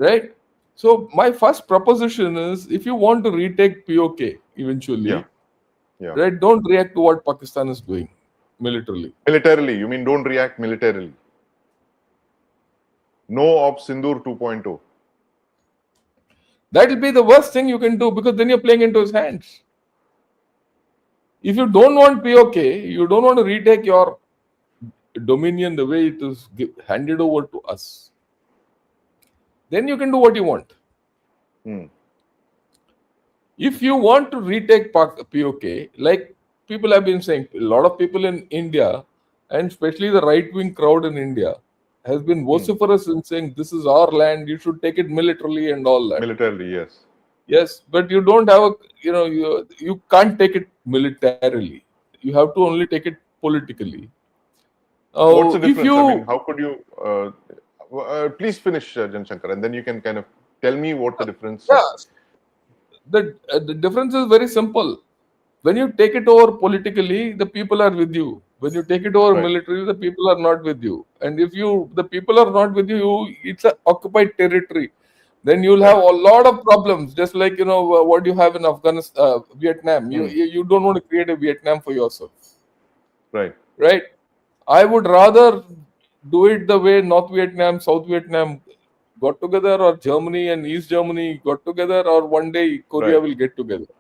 Right? So, my first proposition is if you want to retake POK Yeah. eventually, Yeah. right, don't react to what Pakistan is doing militarily. Militarily, you mean don't react militarily. No Op Sindur 2.0. That will be the worst thing you can do, because then you're playing into his hands. If you don't want POK, you don't want to retake your dominion the way it is handed over to us, then you can do what you want. Hmm. If you want to retake POK, like people have been saying, a lot of people in India, and especially the right wing crowd in India, has been Hmm. vociferous in saying this is our land, you should take it militarily and all that. Militarily, yes. Yes, but you don't have a, you can't take it militarily. You have to only take it politically. What's the If difference? I mean, you, how could you? Please finish, Jan Shankar, and then you can kind of tell me what the difference yeah, is. the difference is very simple. When you take it over politically, the people are with you. When you take it over Right. militarily, the people are not with you. And if the people are not with you, it's an occupied territory. Then you'll have Right. a lot of problems, just like what you have in Afghanistan, Vietnam. You Hmm. you don't want to create a Vietnam for yourself, Right. right? I would rather do it the way North Vietnam, South Vietnam got together, or Germany and East Germany got together, or one day Korea Right. will get together.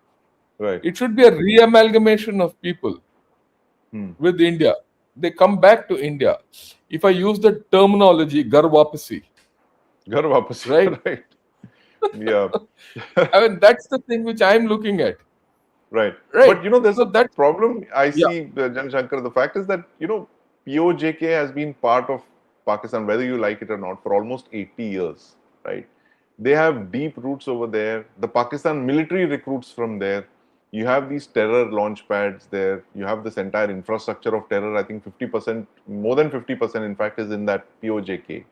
Right. It should be a re-amalgamation of people Hmm. with India. They come back to India. If I use the terminology, Gar Wapasi, Ghar wapas. right? Right. Yeah. I mean, that's the thing which I'm looking at, Right. right? But there's So a that, problem I yeah, see, Jan Shankar. The fact is that, POJK has been part of Pakistan, whether you like it or not, for almost 80 years, right? They have deep roots over there. The Pakistan military recruits from there. You have these terror launch pads there. You have this entire infrastructure of terror. I think 50%, more than 50%, in fact, is in that POJK.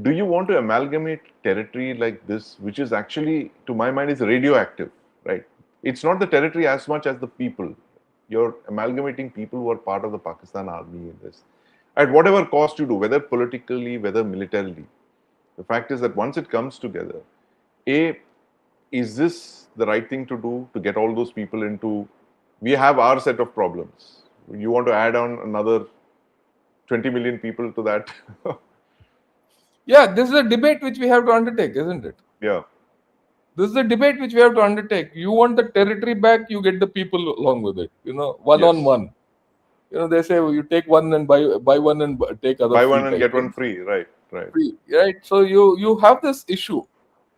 Do you want to amalgamate territory like this, which is actually, to my mind, is radioactive, right? It's not the territory as much as the people. You're amalgamating people who are part of the Pakistan army in this, at whatever cost you do, whether politically, whether militarily. The fact is that once it comes together, A, is this the right thing to do to get all those people into? We have our set of problems. You want to add on another 20 million people to that? yeah, this is a debate which we have to undertake, isn't it? Yeah. This is a debate which we have to undertake. You want the territory back, you get the people along with it. One on Yes. one. They say you take one and buy one and take other Buy free one and type get one thing. free. Right. Right. Free, right? So you have this issue,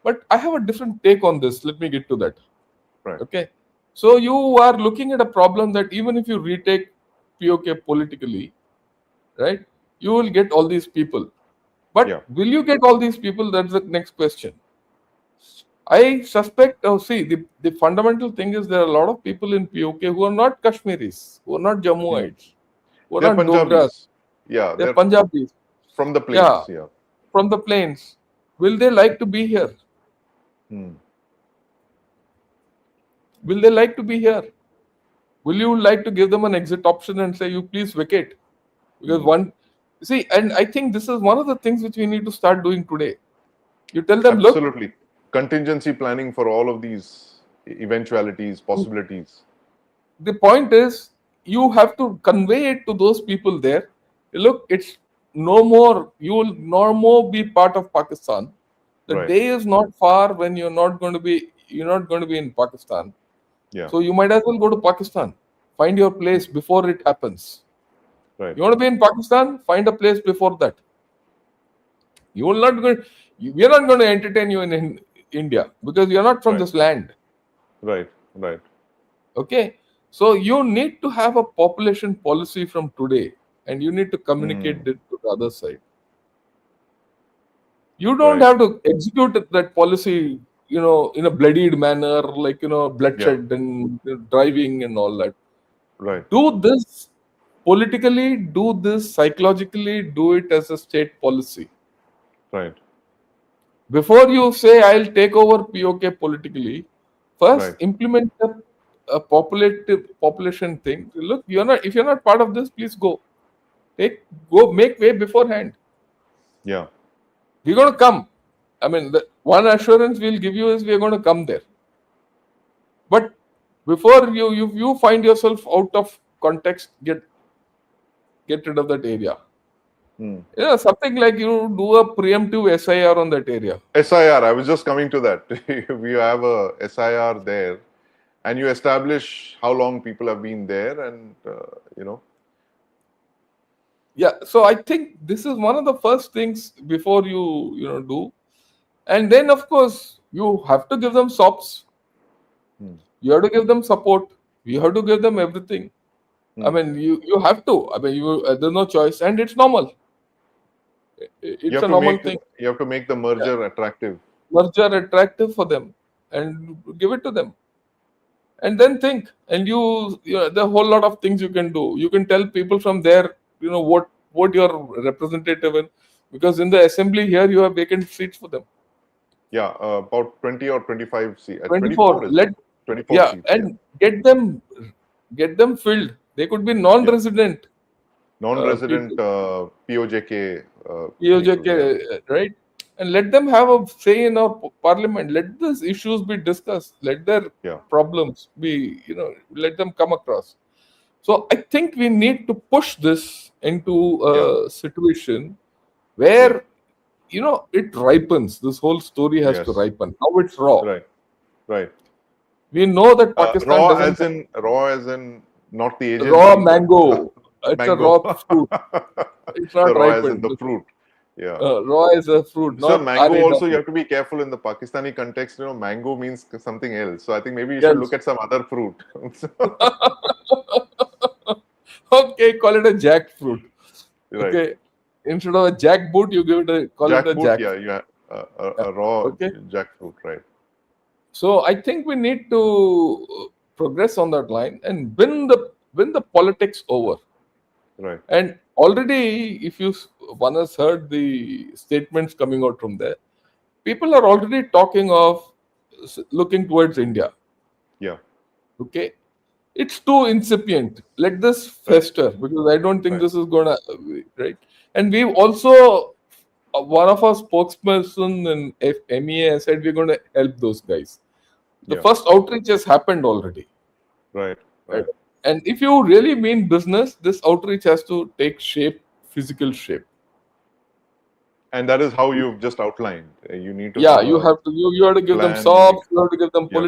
but I have a different take on this. Let me get to that. Right. Okay, so you are looking at a problem that even if you retake POK politically, right, you will get all these people. But Yeah. will you get all these people? That's the next question. I suspect. Oh, see, the fundamental thing is there are a lot of people in POK who are not Kashmiris, who are not Hmm. Jammuites, who are They're not Dogras. Punjabis. Yeah. They're They're Punjabis. from the Yeah, plains. Yeah. from the plains. Will they like to be here? Hmm. Will they like to be here? Will you like to give them an exit option and say, you please vacate? Because Hmm. one, see, and I think this is one of the things which we need to start doing today. You tell them, look, Absolutely. Contingency planning for all of these eventualities, possibilities. the point is, you have to convey it to those people there. Look, it's no more, you will no more be part of Pakistan. The Right. day is not far when you're not going to be in Pakistan. Yeah. So you might as well go to Pakistan. Find your place before it happens. Right. You want to be in Pakistan? Find a place before that. You will not go. We are not going to entertain you in India because you are not from Right. this land. Right. Right. Okay, so you need to have a population policy from today, and you need to communicate Hmm. it to the other side. You don't Right. have to execute that policy, in a bloodied manner, like Yeah. bloodshed and driving and all that. Right. Do this politically, do this psychologically, do it as a state policy. Right. Before you say I'll take over POK politically, first Right. implement a population thing. Look, you're not if you're not part of this, please go. Go make way beforehand. Yeah. We're gonna come. I mean, the one assurance we'll give you is we're gonna come there. But before you find yourself out of context, get rid of that area. Hmm. Something like you do a preemptive SIR on that area. SIR, I was just coming to that. We have a SIR there, and you establish how long people have been there, and Yeah, so I think this is one of the first things before you do, and then of course you have to give them SOPs. hmm, You have to give them support. You have to give them everything. I hmm. mean, you have to. I mean, there's no choice, and it's normal. You It's have a to normal make thing. the Yeah. merger attractive. Merger attractive for them, and give it to them, and then think. And there are a whole lot of things you can do. You can tell people from there, what your representative in, because in the assembly here you have vacant seats for them. Yeah, about 20 or 25 seats. 24. 24 is Let 24 Yeah, seats. Yeah, and get them filled. They could be yeah. non-resident people. Non-resident POJK people. POJK, Yeah, right? And let them have a say in our parliament. Let these issues be discussed. Let their yeah, problems be, let them come across. So I think we need to push this into yeah, a situation yeah. where, it ripens. This whole story has to Yes, ripen. Now it's raw. right, right. We know that Pakistan doesn't have Raw as in not the raw agency, but mango. It's a mango. raw fruit. It's The not raw as in ripened. the fruit. Yeah. Raw is a fruit, So not mango also you RAW. have to be careful in the Pakistani context. Mango means something else. So I think maybe you should look Yes. at some other fruit. Okay, call it a jackfruit. Right. Okay. Instead of a jackboot, you call it a Jackfruit, yeah, jackfruit. you have Yeah. a raw Okay. jackfruit, right? So I think we need to progress on that line and win the politics over. Right. And already, if one has heard the statements coming out from there, people are already talking of looking towards India. Yeah. Okay, it's too incipient. Let this Right. fester because I don't think Right. this is gonna right. And we've also one of our spokesperson in MEA said we're going to help those guys. The Yeah. first outreach has happened already. Right. Right? Right. And if you really mean business, this outreach has to take shape, physical shape. And that is how you've just outlined. You need to Yeah, have you a have to you have to give them plan. You need. SOPs, you have to give them Yeah.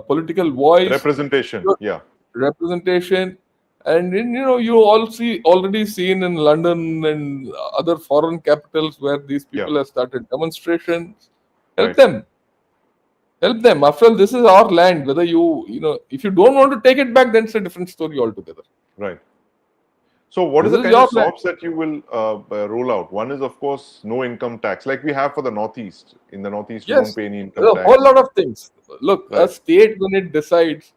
political voice, Representation. your Yeah. representation, and then, you all already seen in London and other foreign capitals where these Yeah. people have started demonstrations. Help Right. them, help them. After all, this is our land. Whether if you don't want to take it back, then it's a different story altogether. Right. So, what is This the is kind your of land. SOPs that you will roll out? One is, of course, no income tax, like we have for the Northeast. In the Northeast, you don't Yes, pay any income there's a whole tax. lot of things. Look, a Right. state when it decides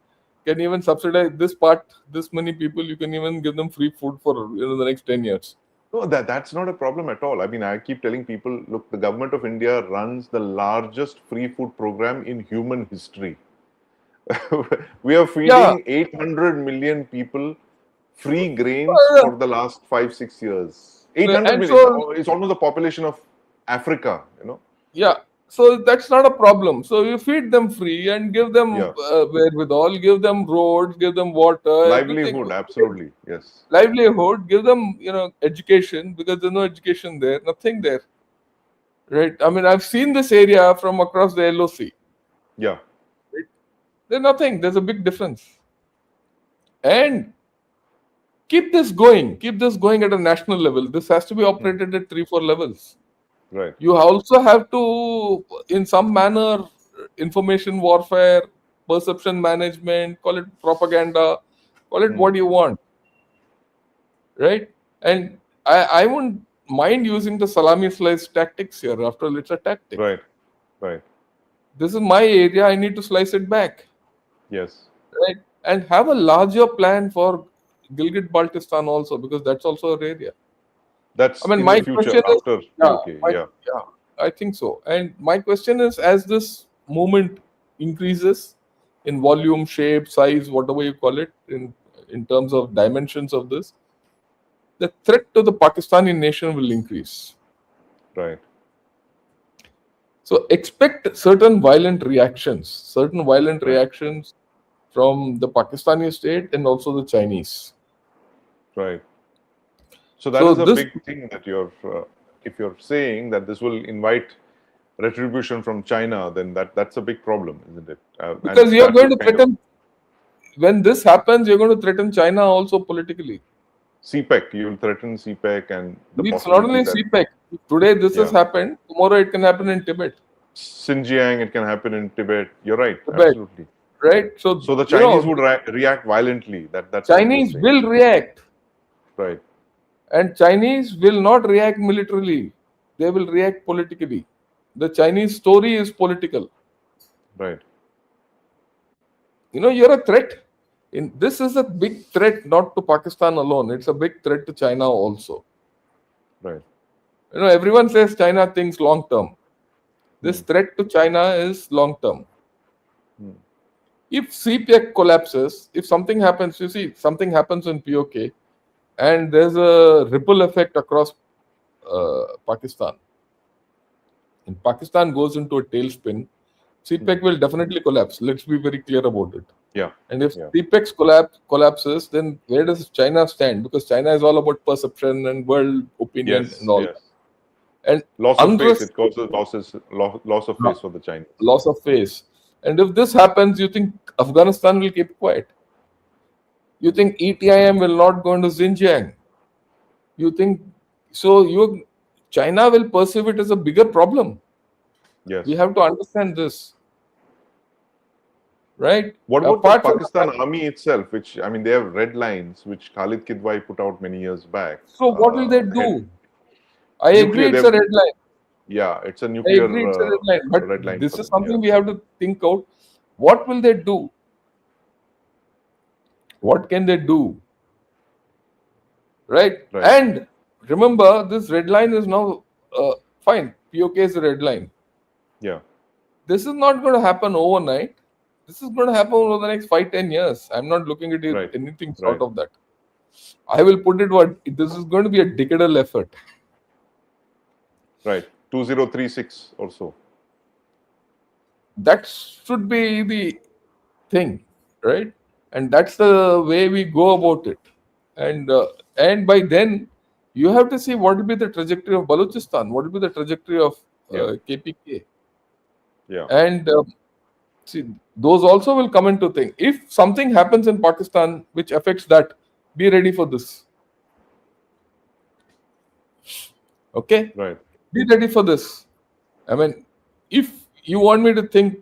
can even subsidize this part, this many people. You can even give them free food for the next 10 years. No, that's not a problem at all. I mean, I keep telling people, look, the government of India runs the largest free food program in human history. We are Yeah, feeding 800 million people free grains uh, for the last 5, 6 years. 800 and million. so It's almost the population of Africa. yeah, so that's not a problem. So you feed them free and give them Yeah. wherewithal, give them roads, give them water, everything. Livelihood, absolutely. Yes. Livelihood, give them education because there's no education there, nothing there, right? I mean, I've seen this area from across the LOC. Yeah. Right? There's nothing. There's a big difference. And keep this going at a national level. This has to be Hmm. operated at 3 4 levels. Right. You also have to, in some manner, information warfare, perception management, call it propaganda, call it Hmm. what you want, right? And I wouldn't mind using the salami slice tactics here. After all, it's a tactic. Right. Right. This is my area. I need to slice it back, Yes. right? And have a larger plan for Gilgit Baltistan also because that's also an area. I That's mean, in the my future question is, after yeah, POK. Yeah. yeah, I think so. And my question is, as this movement increases in volume, shape, size, whatever you call it, in terms of dimensions of this, the threat to the Pakistani nation will increase. Right. So expect certain violent Right. reactions from the Pakistani state and also the Chinese. Right. So that So is a this, big thing that if you're saying that this will invite retribution from China, then that's a big problem, isn't it? And because you're that going would to kind of threaten, when this happens, you're going to threaten China also politically. CPEC, you will threaten CPEC and the It's not possibility only that, CPEC. Today this has yeah, happened, tomorrow it can happen in Tibet. Xinjiang, it can happen in Tibet. You're right, Tibet, absolutely. right? So, So the Chinese would react violently. That's what you're Chinese saying, will react, right? and Chinese will not react militarily. They will react politically. The Chinese story is political. Right, You're a threat. This is a big threat not to Pakistan alone. It's a big threat to China also. right. Everyone says China thinks long term. This Hmm. threat to China is long term. Hmm. If CPEC collapses, if something happens, you see, something happens in POK, and there's a ripple effect across Pakistan. And Pakistan goes into a tailspin, Hmm. CPEC will definitely collapse. Let's be very clear about it. Yeah, And if yeah. CPEC collapses, then where does China stand? Because China is all about perception and world opinion and Yes, all that. yes. And Loss of face. unrest, It causes loss of face for the Chinese. loss of face. And if this happens, you think Afghanistan will keep quiet? You think ETIM will not go into Xinjiang? You think so? China will perceive it as a bigger problem. We Yes. have to understand this, right? What about the Apart from the Pakistan fact, army itself? Which, I mean, they have red lines, which Khalid Kidwai put out many years back. so what will they Head do? I agree, nuclear. They it's a have, red line. yeah, it's a I nuclear agree, it's a red line. But red line this for is them. something Yeah. we have to think out. What will they do? What can they do? Right? Right. And remember, this red line is now fine. POK is a red line. Yeah. This is not going to happen overnight. This is going to happen over the next 5-10 years. I'm not looking at Right. anything short Right. of that. I will put it what this is going to be a decadal effort. Right. 2036 or so. That should be the thing, right? And that's the way we go about it. And by then, you have to see what will be the trajectory of Balochistan, what will be the trajectory of Yeah. KPK, Yeah. and see, those also will come into thing. If something happens in Pakistan which affects that, be ready for this. Okay, Right. be ready for this. I mean, if you want me to think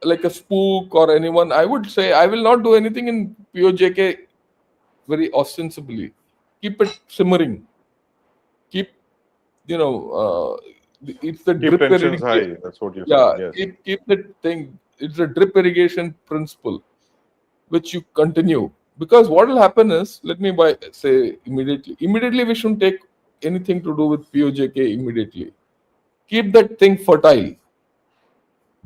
like a spook or anyone, I would say I will not do anything in POJK very ostensibly. Keep it simmering. Keep, you know, it's the Keep drip tensions irrigation. high. That's what you're Yeah, saying. Yes. keep the thing. It's a drip irrigation principle which you continue. Because what will happen is, let me say immediately. Immediately, we shouldn't take anything to do with POJK immediately. Keep that thing fertile.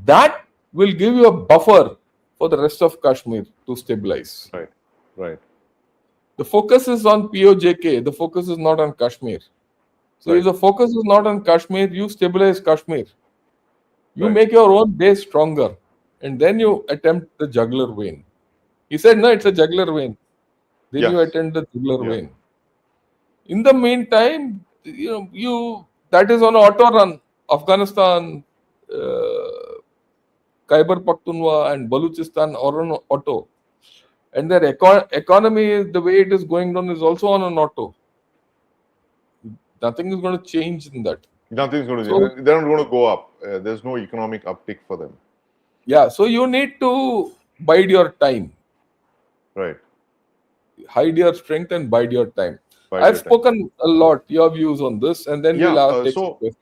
That will give you a buffer for the rest of Kashmir to stabilize. Right. Right. The focus is on POJK, the focus is not on Kashmir. So if Right. the focus is not on Kashmir, you stabilize Kashmir. You Right. make your own base stronger, and then you attempt the jugular vein. He said, no, it's a jugular vein. Then you Yes. attempt the jugular Yeah. vein. In the meantime, you that is on auto run. Afghanistan, Khyber Pakhtunkhwa, and Baluchistan are on auto, and their economy, the way it is going down, is also on an auto. Nothing is going to change in that. Nothing's going So to. They're not going to go up. There's no economic uptick for them. yeah, so you need to bide your time, Right. hide your strength and bide your time. Bide I've your time. spoken a lot, your views on this, and then Yeah. we'll take some questions.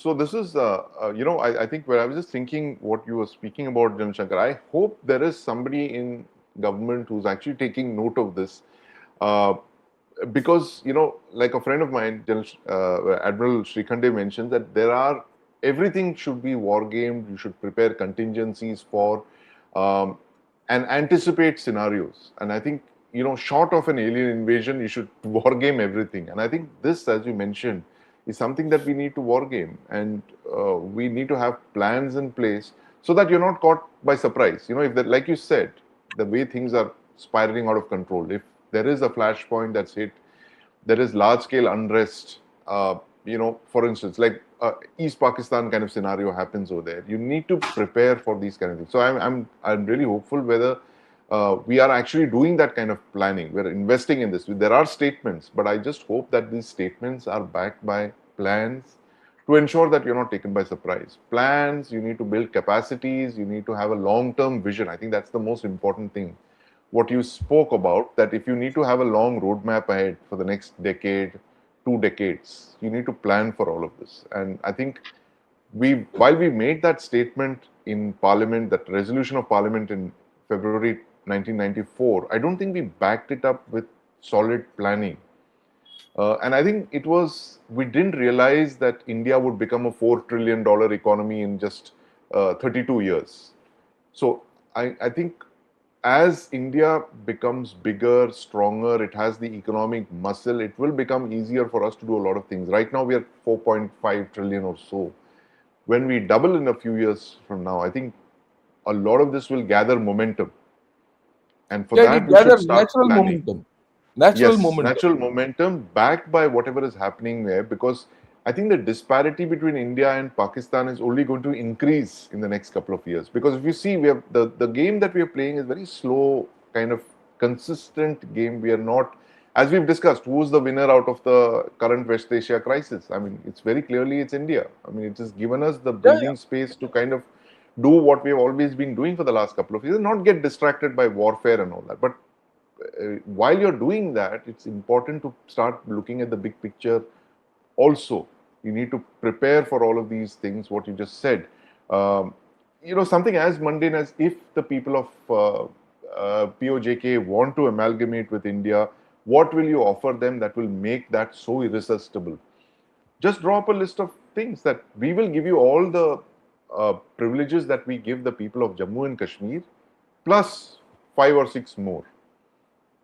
So this is, I think where I was just thinking what you were speaking about, Jan Shankar. I hope there is somebody in government who's actually taking note of this, uh, because like a friend of mine, Admiral Srikhande mentioned that everything should be war gamed. You should prepare contingencies for, um, and anticipate scenarios. And I think short of an alien invasion, you should war game everything. And I think this, as you mentioned, is something that we need to war game, and we need to have plans in place so that you're not caught by surprise. If that, like you said, the way things are spiraling out of control, there is a flashpoint that's hit, there is large scale unrest. For instance, like East Pakistan kind of scenario happens over there. You need to prepare for these kind of things. So I'm really hopeful whether we are actually doing that kind of planning. We're investing in this. There are statements, but I just hope that these statements are backed by plans to ensure that you're not taken by surprise. Plans, you need to build capacities, you need to have a long term vision. I think that's the most important thing. What you spoke about, that if you need to have a long roadmap ahead for the next decade, 2 decades, you need to plan for all of this. And I think while we made that statement in Parliament, that resolution of Parliament in February 1994, I don't think we backed it up with solid planning. And I think we didn't realize that India would become a $4 trillion economy in just 32 years. So I think as India becomes bigger, stronger, it has the economic muscle, it will become easier for us to do a lot of things. Right now, we are 4.5 trillion or so. When we double in a few years from now, I think a lot of this will gather momentum. And for Yeah, it that, we should gather start natural planning. momentum. Natural Yes, momentum. natural momentum backed by whatever is happening there, because I think the disparity between India and Pakistan is only going to increase in the next couple of years. Because if you see, we have the game that we are playing is very slow, kind of consistent game. We are not, as we've discussed, who's the winner out of the current West Asia crisis? I mean, it's very clearly it's India. I mean, it has given us the Yeah, yeah. breathing space to kind of do what we have always been doing for the last couple of years, and not get distracted by warfare and all that. But while you're doing that, it's important to start looking at the big picture also. You need to prepare for all of these things, what you just said. Um, Something as mundane as, if the people of POJK want to amalgamate with India, what will you offer them that will make that so irresistible? Just draw up a list of things that we will give you all the privileges that we give the people of Jammu and Kashmir, plus 5 or 6 more.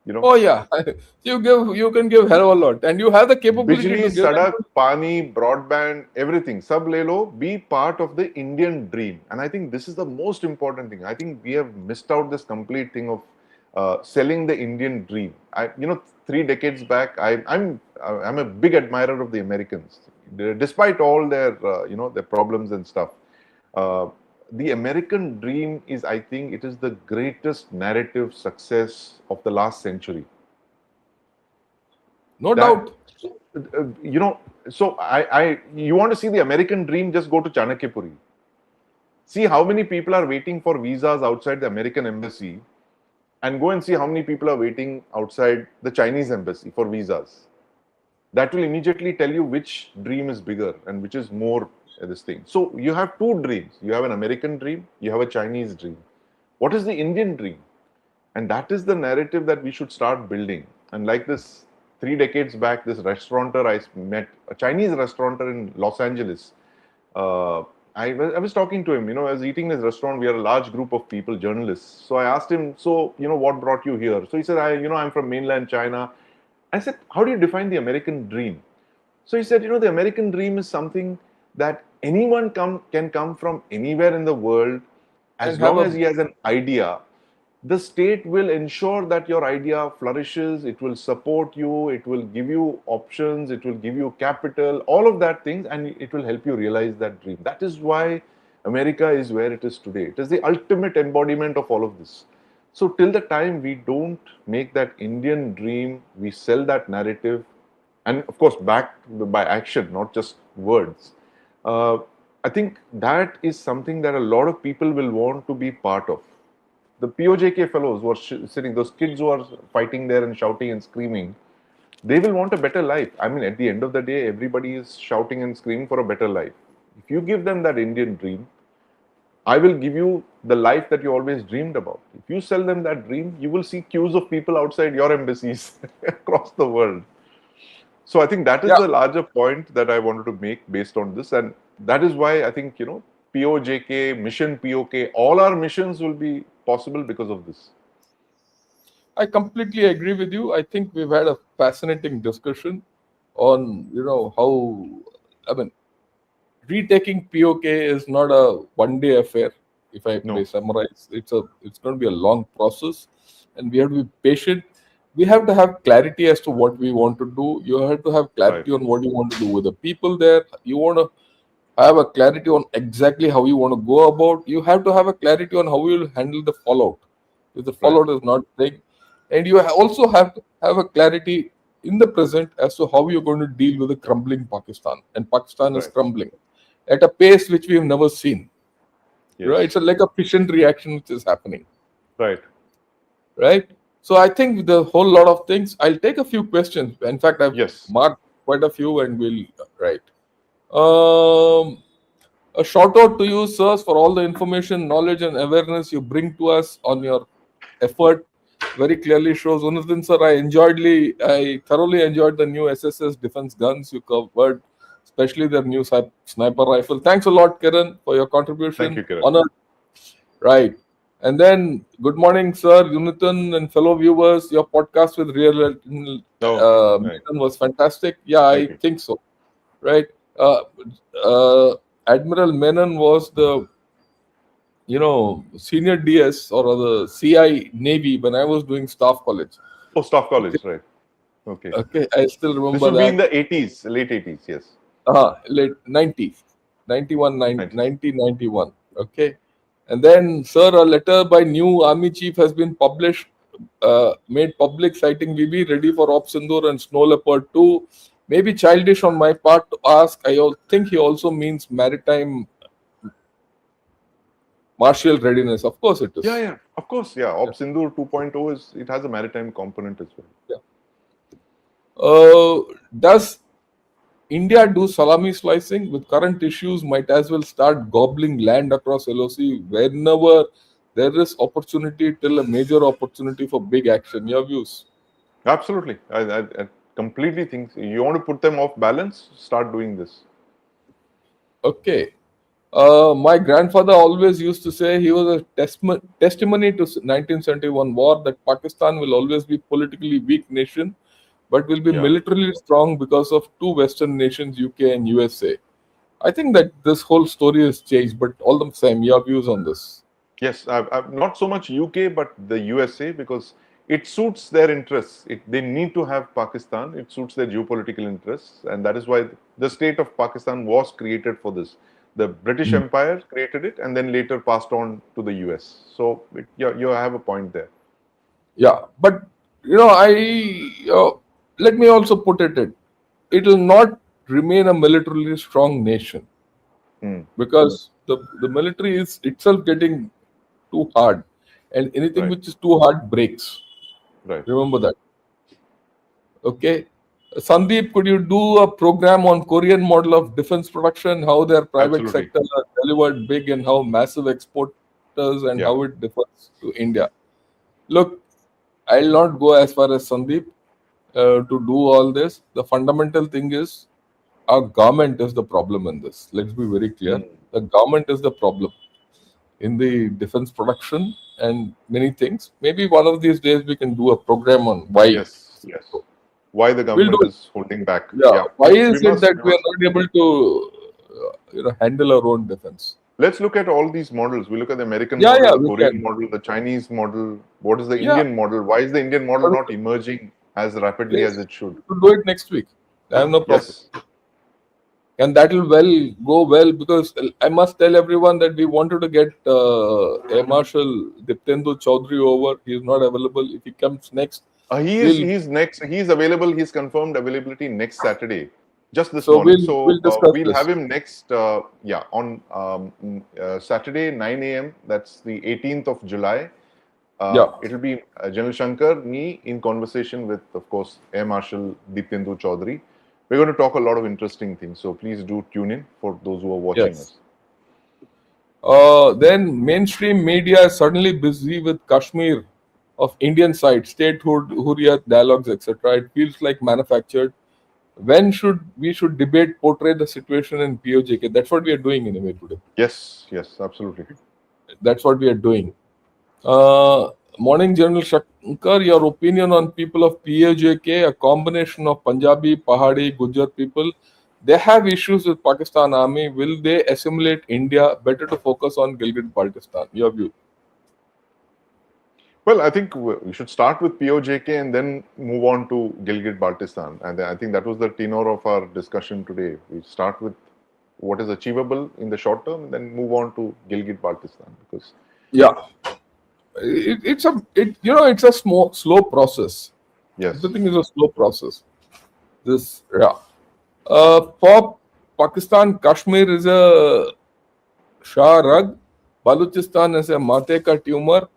You know, Oh yeah. You can give hell of a lot, and you have the capability बिजली, to give सड़क, them. पानी, broadband, everything, सब ले लो, be part of the Indian dream. And I think this is the most important thing. I think we have missed out this complete thing of selling the Indian dream. 3 decades back, I'm a big admirer of the Americans, despite all their their problems and stuff. Uh, the American dream is, I think, it is the greatest narrative success of the last century. No That doubt. you know so you want to see the American dream, just go to Chanakyapuri. See how many people are waiting for visas outside the American embassy, and go and see how many people are waiting outside the Chinese embassy for visas. That will immediately tell you which dream is bigger and which is more this thing. So you have two dreams. You have an American dream, you have a Chinese dream. What is the Indian dream? And that is the narrative that we should start building. And like this, 3 decades back, this restaurateur I met, a Chinese restaurateur in Los Angeles. Uh, I was talking to him, I was eating in his restaurant. We are a large group of people, journalists. So I asked him, so, what brought you here? So he said, I'm from mainland China. I said, how do you define the American dream? So he said, the American dream is something that anyone can come from anywhere in the world, And as have long a as he has an idea. The state will ensure that your idea flourishes, it will support you, it will give you options, it will give you capital, all of that things, and it will help you realize that dream. That is why America is where it is today. It is the ultimate embodiment of all of this. So till the time we don't make that Indian dream, we sell that narrative, and of course backed by action, not just words. uh, I think that is something that a lot of people will want to be part of. The POJK fellows who are sitting, those kids who are fighting there and shouting and screaming, they will want a better life. I mean, at the end of the day, everybody is shouting and screaming for a better life. If you give them that Indian dream, I will give you the life that you always dreamed about. If you sell them that dream, you will see queues of people outside your embassies across the world. So I think that is yeah. the larger point that I wanted to make based on this. And that is why I think, POJK, Mission POK, all our missions will be possible because of this. I completely agree with you. I think we've had a fascinating discussion on how, I mean, retaking POK is not a one-day affair. If I may No. summarize, it's going to be a long process, and we have to be patient. we have to have clarity as to what we want to do. You have to have Right. clarity on what you want to do with the people there. You want to have a clarity on exactly how you want to go about. You have to have a clarity on how you will handle the fallout. If the Right. fallout is not big, and you also have to have a clarity in the present as to how you're going to deal with the crumbling Pakistan. And Pakistan is Right. crumbling at a pace which we have never seen. Right? Yes. It's like a fission reaction which is happening. Right. Right? So I think the whole lot of things. I'll take a few questions. In fact, I've Yes. marked quite a few, and we'll write. Um, a shout out to you, sirs, for all the information, knowledge, and awareness you bring to us on your effort. Very clearly shows. Unnithan, sir, I thoroughly enjoyed the new SSS defense guns you covered, especially their new sniper rifle. Thanks a lot, Kiran, for your Thank contribution. you, Kiran. Honor. Right. And then, good morning, sir, Unithan, and fellow viewers. Your podcast with Real Oh, right. Menon was fantastic. Yeah, I Thank you. think so. Right. Uh, uh, Admiral Menon was the senior DS or the CI Navy when I was doing staff college. Oh, staff Okay, college. Right. Okay. okay, I still This remember would be in that. the 80s, late 80s. Yes. Late 90s, 91, 90s. 1991. Okay. And then, sir, a letter by new army chief has been published, made public, citing we be ready for Op Sindoor and Snow Leopard 2. Maybe childish on my part to ask. Think he also means maritime martial readiness. Of course, it Yeah, is. yeah. Of course. Yeah. Yeah. Op Sindoor 2.0 it has a maritime component as well. Yeah. Does India do salami slicing? With current issues, might as well start gobbling land across LOC whenever there is opportunity till a major opportunity for big action. Your views? Absolutely. I completely think you want to put them off balance, start doing this. Okay. My grandfather always used to say he was a testimony to 1971 war that Pakistan will always be politically weak nation, but will be Yeah. militarily strong because of two Western nations, UK and USA. I think that this whole story has changed, but all the same, your views on this? Yes, I've not so much UK, but the USA because it suits their interests. They need to have Pakistan. It suits their geopolitical interests, and that is why the state of Pakistan was created for this. The British Mm. Empire created it, and then later passed on to the US. So you have a point there. Yeah, but let me also put it will not remain a militarily strong nation Hmm. because the military is itself getting too hard, and anything Right, which is too hard breaks. right. Remember that. Okay. Sandeep, could you do a program on Korean model of defense production, how their private Absolutely. sector are delivered big and how massive exporters and Yeah. how it differs to India? Look, I'll not go as far as Sandeep to do all this. The fundamental thing is our government is the problem in this. Let's be very clear. Hmm. The government is the problem in the defense production and many things. Maybe one of these days we can do a program on why. Yes, yes. Why the We'll do government it. is holding back? Yeah. Yeah, Why we is it must. that We we are must. not able to, handle our own defense? Let's look at all these models. We look at the American Yeah, model, yeah, the we Korean can. model, the Chinese model. What is the Yeah. Indian model? Why is the Indian model But not emerging as rapidly as yes, it should? we'll do it next week. I have no problem. Yes, And that will go well because I must tell everyone that we wanted to get Air Marshal Diptendu Chaudhary over. He is not available. If he comes next, we'll he's next. He's available. He's confirmed availability next Saturday, just this so morning. we'll So we'll discuss we'll have this. him next. Yeah, on Saturday 9 a.m. That's the 18th of July. Yeah. It'll be General Shankar, me in conversation with, of course, Air Marshal Diptendu Chaudhary. We're going to talk a lot of interesting things. So please do tune in for those who are watching Yes. us. Then mainstream media is suddenly busy with Kashmir of Indian side, statehood, Hurriyat, dialogues, etc. It feels like manufactured. When should debate portray the situation in POJK? That's what we are doing anyway today. Yes, yes, absolutely. That's what we are doing. Morning, General Shankar. Your opinion on people of POJK, a combination of Punjabi, Pahadi, Gujar people. They have issues with Pakistan army. Will they assimilate India? Better to focus on Gilgit Baltistan. Your view? Well, I think we should start with POJK and then move on to Gilgit-Baltistan. And I think that was the tenor of our discussion today. We start with what is achievable in the short term, then move on to Gilgit-Baltistan. Because Yeah, it's a slow process. yes, Everything is a slow process. This yeah. For Pakistan, Kashmir is a Shah Rag, Baluchistan is a Mate ka tumor,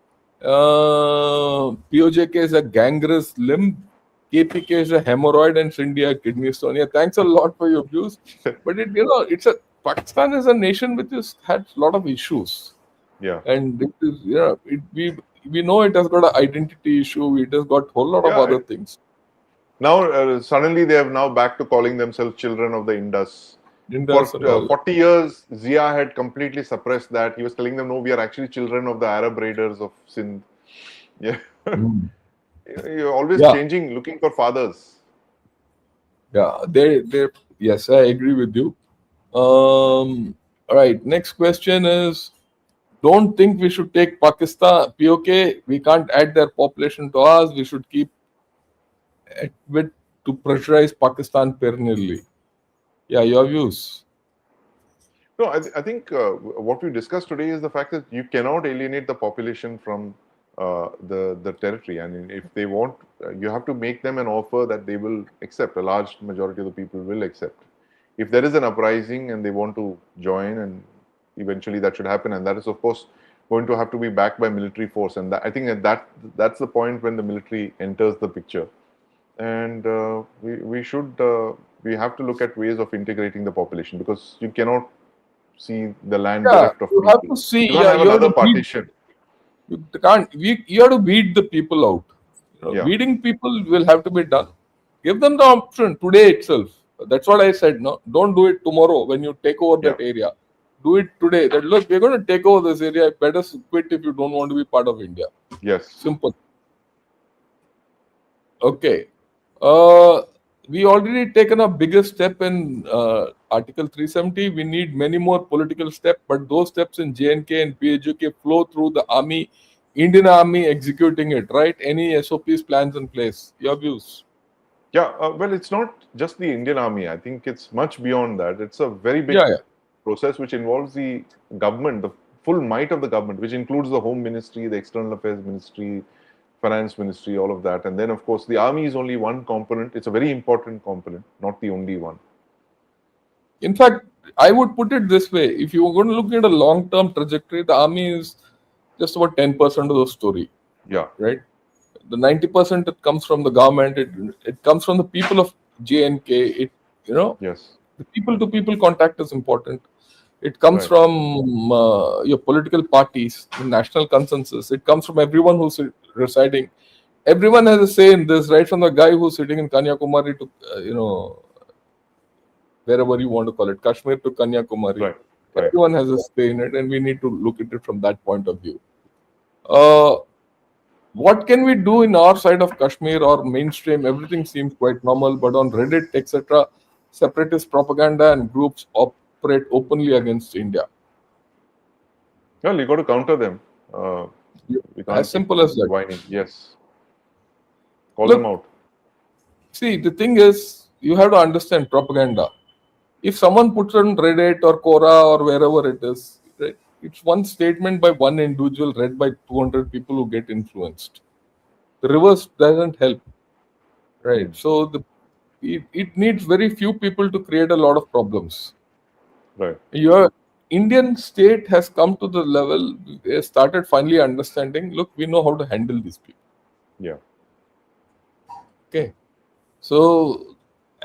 POJK is a gangrenous limb, KPK is a hemorrhoid, and Sindhi a kidney stone. Yeah, thanks a lot for your views. But it's a Pakistan is a nation which has had a lot of issues, yeah, and it is, we know it has got an identity issue. It has got a whole lot of yeah. other things. Now, suddenly they have now back to calling themselves children of the Indus. For Indus and all. 40 years, Zia had completely suppressed that. He was telling them, no, we are actually children of the Arab raiders of Sindh. Yeah. Mm. You're always Yeah, changing, looking for fathers. yeah. They. Yes, I agree with you. All right. Next question is: don't think we should take Pakistan POK. We can't add their population to ours. We should keep at with to pressurize Pakistan perennially. Yeah, your views. No, I think what we discussed today is the fact that you cannot alienate the population from the territory. And if they want, you have to make them an offer that they will accept. A large majority of the people will accept. If there is an uprising and they want to join, and eventually that should happen, and that is of course going to have to be backed by military force. And I think that's the point when the military enters the picture. And we have to look at ways of integrating the population, because you cannot see the land Yeah, bereft of you have people. to see. You can't Yeah, have you have another to weed. partition. You can't. You have to weed the people out. Yeah, Weeding people will have to be done. Give them the option today itself. That's what I said. No, don't do it tomorrow when you take over yeah, that area. Do it today. That look, we're going to take over this area. Better quit if you don't want to be part of India. yes. Simple. Okay. Uh, we already taken a bigger step in Article 370. We need many more political steps, but those steps in JNK and PHUK flow through the army, Indian army executing it, right? Any SOPs, plans in place. Your views? Yeah, well, it's not just the Indian army. I think it's much beyond that. It's a very big Yeah, yeah. process which involves the government, the full might of the government, which includes the Home Ministry, the External Affairs Ministry, Finance Ministry, all of that. And then, of course, the army is only one component. It's a very important component, not the only one. In fact, I would put it this way: if you are going to look at a long-term trajectory, the army is just about 10% of the story, Yeah, right? The 90% it comes from the government. It comes from the people of JNK. You know yes, the people to people contact is important. It comes right, from your political parties, the national consensus. It comes from everyone who's residing. Everyone has a say in this, right from the guy who's sitting in Kanyakumari to wherever you want to call it, Kashmir to Kanyakumari. right, right. Everyone has a say in it, and we need to look at it from that point of view. Uh, what can we do in our side of Kashmir or mainstream? Everything seems quite normal, but on Reddit, etc., separatist propaganda and groups operate openly against India. Well, you got to counter them. Uh, we As can't keep simple as that. whining. Yes, call them Look, out. see, the thing is, you have to understand propaganda. If someone puts on Reddit or Quora or wherever it is, right, it's one statement by one individual read by 200 people who get influenced. The reverse doesn't help, Hmm. right? So it needs very few people to create a lot of problems. Right. Your Indian state has come to the level, they started finally understanding, look, we know how to handle these people. Yeah. Okay. So,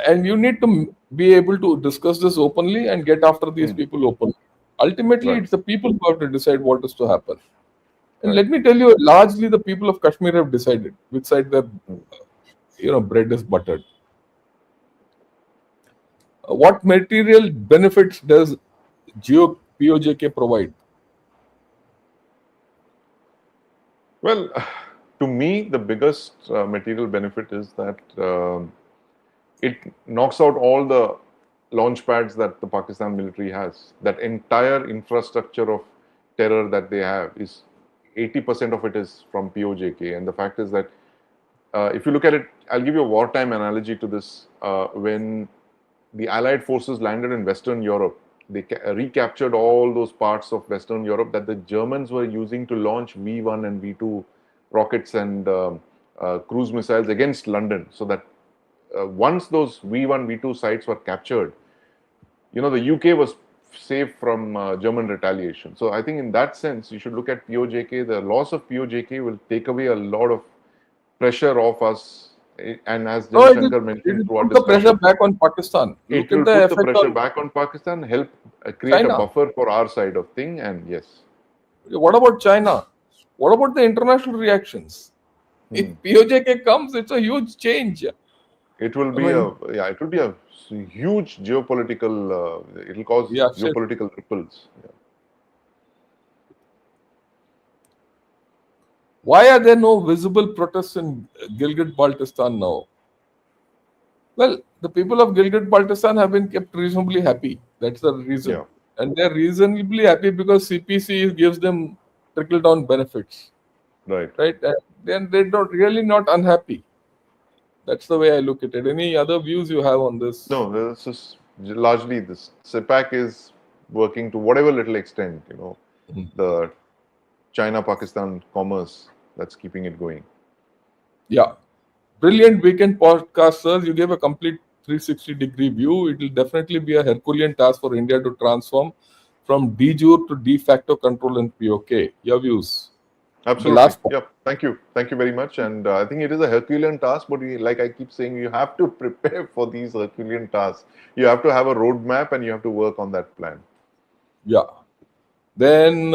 and you need to be able to discuss this openly and get after these Hmm. people openly. Ultimately, Right. it's the people who have to decide what is to happen. And Right. let me tell you, largely the people of Kashmir have decided which side their Hmm. bread is buttered. What material benefits does POJK provide? Well, to me, the biggest material benefit is that it knocks out all the launch pads that the Pakistan military has. That entire infrastructure of terror that they have is 80% of it is from POJK. And the fact is that if you look at it, I'll give you a wartime analogy to this. When the Allied forces landed in Western Europe, they recaptured all those parts of Western Europe that the Germans were using to launch V1 and V2 rockets and cruise missiles against London. So that once those V1, V2 sites were captured, the UK was safe from German retaliation. So I think in that sense, you should look at POJK. The loss of POJK will take away a lot of pressure off us. And as No, Jan it Shankar it mentioned will through our put the pressure discussion, back on Pakistan. it Look at will the put the effect pressure on back on Pakistan, help create a China. buffer for our side of thing. And yes, What about China? What about the international reactions? If POJK comes, it's a huge change. it will I be mean, it will be a huge geopolitical. It will cause yeah, shit. geopolitical ripples. Yeah. Why are there no visible protests in Gilgit-Baltistan now? Well, the people of Gilgit-Baltistan have been kept reasonably happy. That's the reason. Yeah. And they're reasonably happy because CPC gives them trickle-down benefits, Right. right? And then they're not really not unhappy. That's the way I look at it. Any other views you have on this? No, this is largely this. CPAC is working to whatever little extent, Mhm. the China-Pakistan commerce that's keeping it going. Yeah. Brilliant weekend podcast, sir. You gave a complete 360-degree view. It will definitely be a Herculean task for India to transform from de jure to de facto control in POK. Your views. The Absolutely. last point. Yep. Thank you. Thank you very much. And I think it is a Herculean task, but like I keep saying, you have to prepare for these Herculean tasks. You have to have a roadmap and you have to work on that plan. Yeah. Then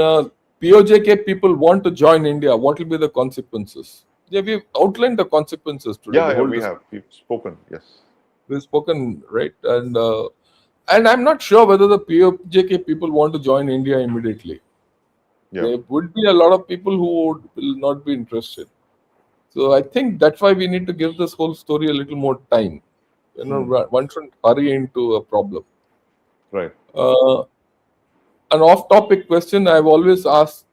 POJK people want to join India. What will be the consequences? Yeah, we've outlined the consequences today. Yeah, The yeah, whole we discussion have. We've spoken. Yes. we've spoken, right? And I'm not sure whether the POJK people want to join India immediately. Yeah. There would be a lot of people who will not be interested. So I think that's why we need to give this whole story a little more time. One shouldn't hurry into a problem. Right. Uh, an off-topic question I've always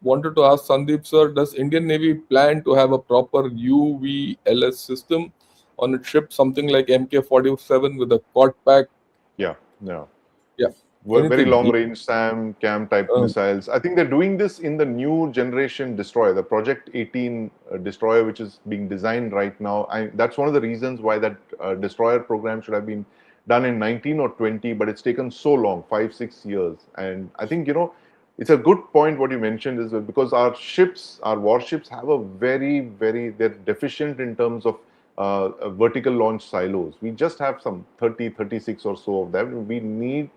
wanted to ask Sandeep sir: does Indian Navy plan to have a proper UVLS system on its ship, something like MK-47 with a quad pack? Yeah. Yeah. Yeah, Very anything. long range SAM, CAM type Uh, missiles. I think they're doing this in the new generation destroyer, the Project 18 destroyer, which is being designed right now. That's one of the reasons why that destroyer program should have been done in 19 or 20, but it's taken so long, 5, 6 years. And I think, it's a good point what you mentioned is that because our ships, our warships have a they're deficient in terms of vertical launch silos. We just have some 30, 36 or so of them. We need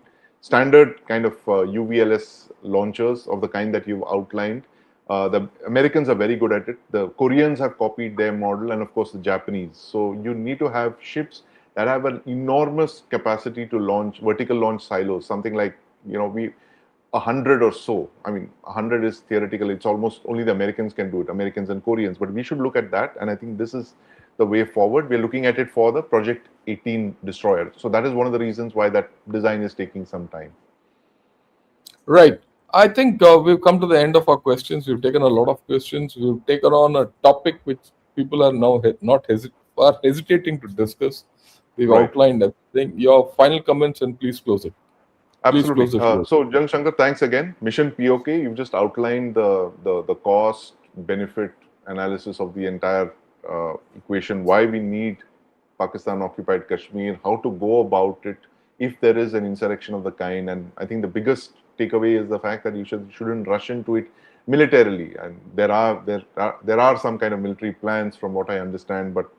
standard kind of UVLS launchers of the kind that you've outlined. The Americans are very good at it. The Koreans have copied their model, and of course the Japanese. So you need to have ships that have an enormous capacity to launch vertical launch silos. Something like we 100 or so. I mean, 100 is theoretical. It's almost only the Americans can do it, Americans and Koreans. But we should look at that, and I think this is the way forward. We're looking at it for the Project 18 destroyer. So that is one of the reasons why that design is taking some time. right. I think we've come to the end of our questions. We've taken a lot of questions. We've taken on a topic which people are now are hesitating to discuss. We've Right. outlined everything. Your final comments and please close it. Please close Absolutely. the show. So, Jan Shankar, thanks again. Mission POK, you've just outlined the cost benefit analysis of the entire equation, why we need Pakistan occupied Kashmir, how to go about it if there is an insurrection of the kind. And I think the biggest takeaway is the fact that you shouldn't rush into it militarily. And there are some kind of military plans, from what I understand, but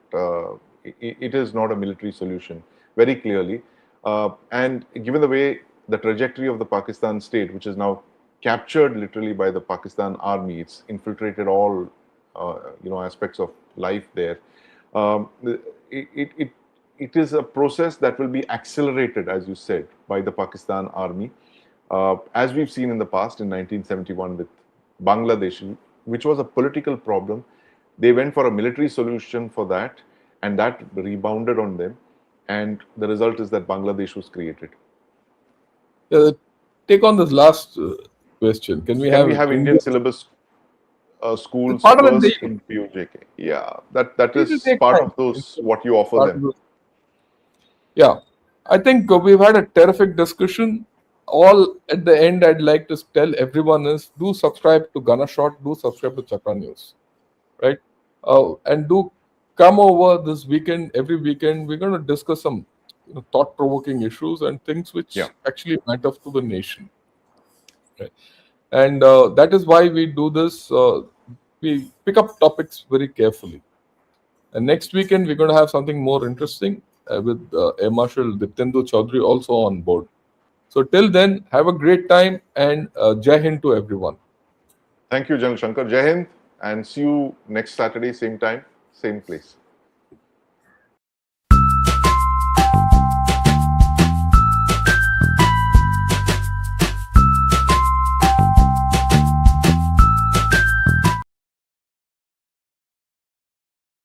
it is not a military solution very clearly. And given the way the trajectory of the Pakistan state, which is now captured literally by the Pakistan army, it's infiltrated all aspects of life there. Um, it is a process that will be accelerated, as you said, by the Pakistan army, as we've seen in the past in 1971 with Bangladesh, which was a political problem. They went for a military solution for that, and that rebounded on them. And the result is that Bangladesh was created. Uh, take on this last question. Can we Can we have have India? Indian syllabus? schools It's part of the first deal. in PUJK. Yeah, that It will is take part time. of those what you offer Part them. of the- Yeah, I think we've had a terrific discussion. All at the end, I'd like to tell everyone is do subscribe to Gunner Shot, do subscribe to Chakra News, right? And do come over this weekend. Every weekend, we're going to discuss some thought-provoking issues and things Yeah. which actually matter to the nation. Right? And that is why we do this. We pick up topics very carefully. And next weekend, we're going to have something more interesting with Air Marshal Diptendu Chaudhary also on board. So, till then, have a great time and Jai Hind to everyone. Thank you, General Shankar. Jai Hind, and see you next Saturday, same time, same place.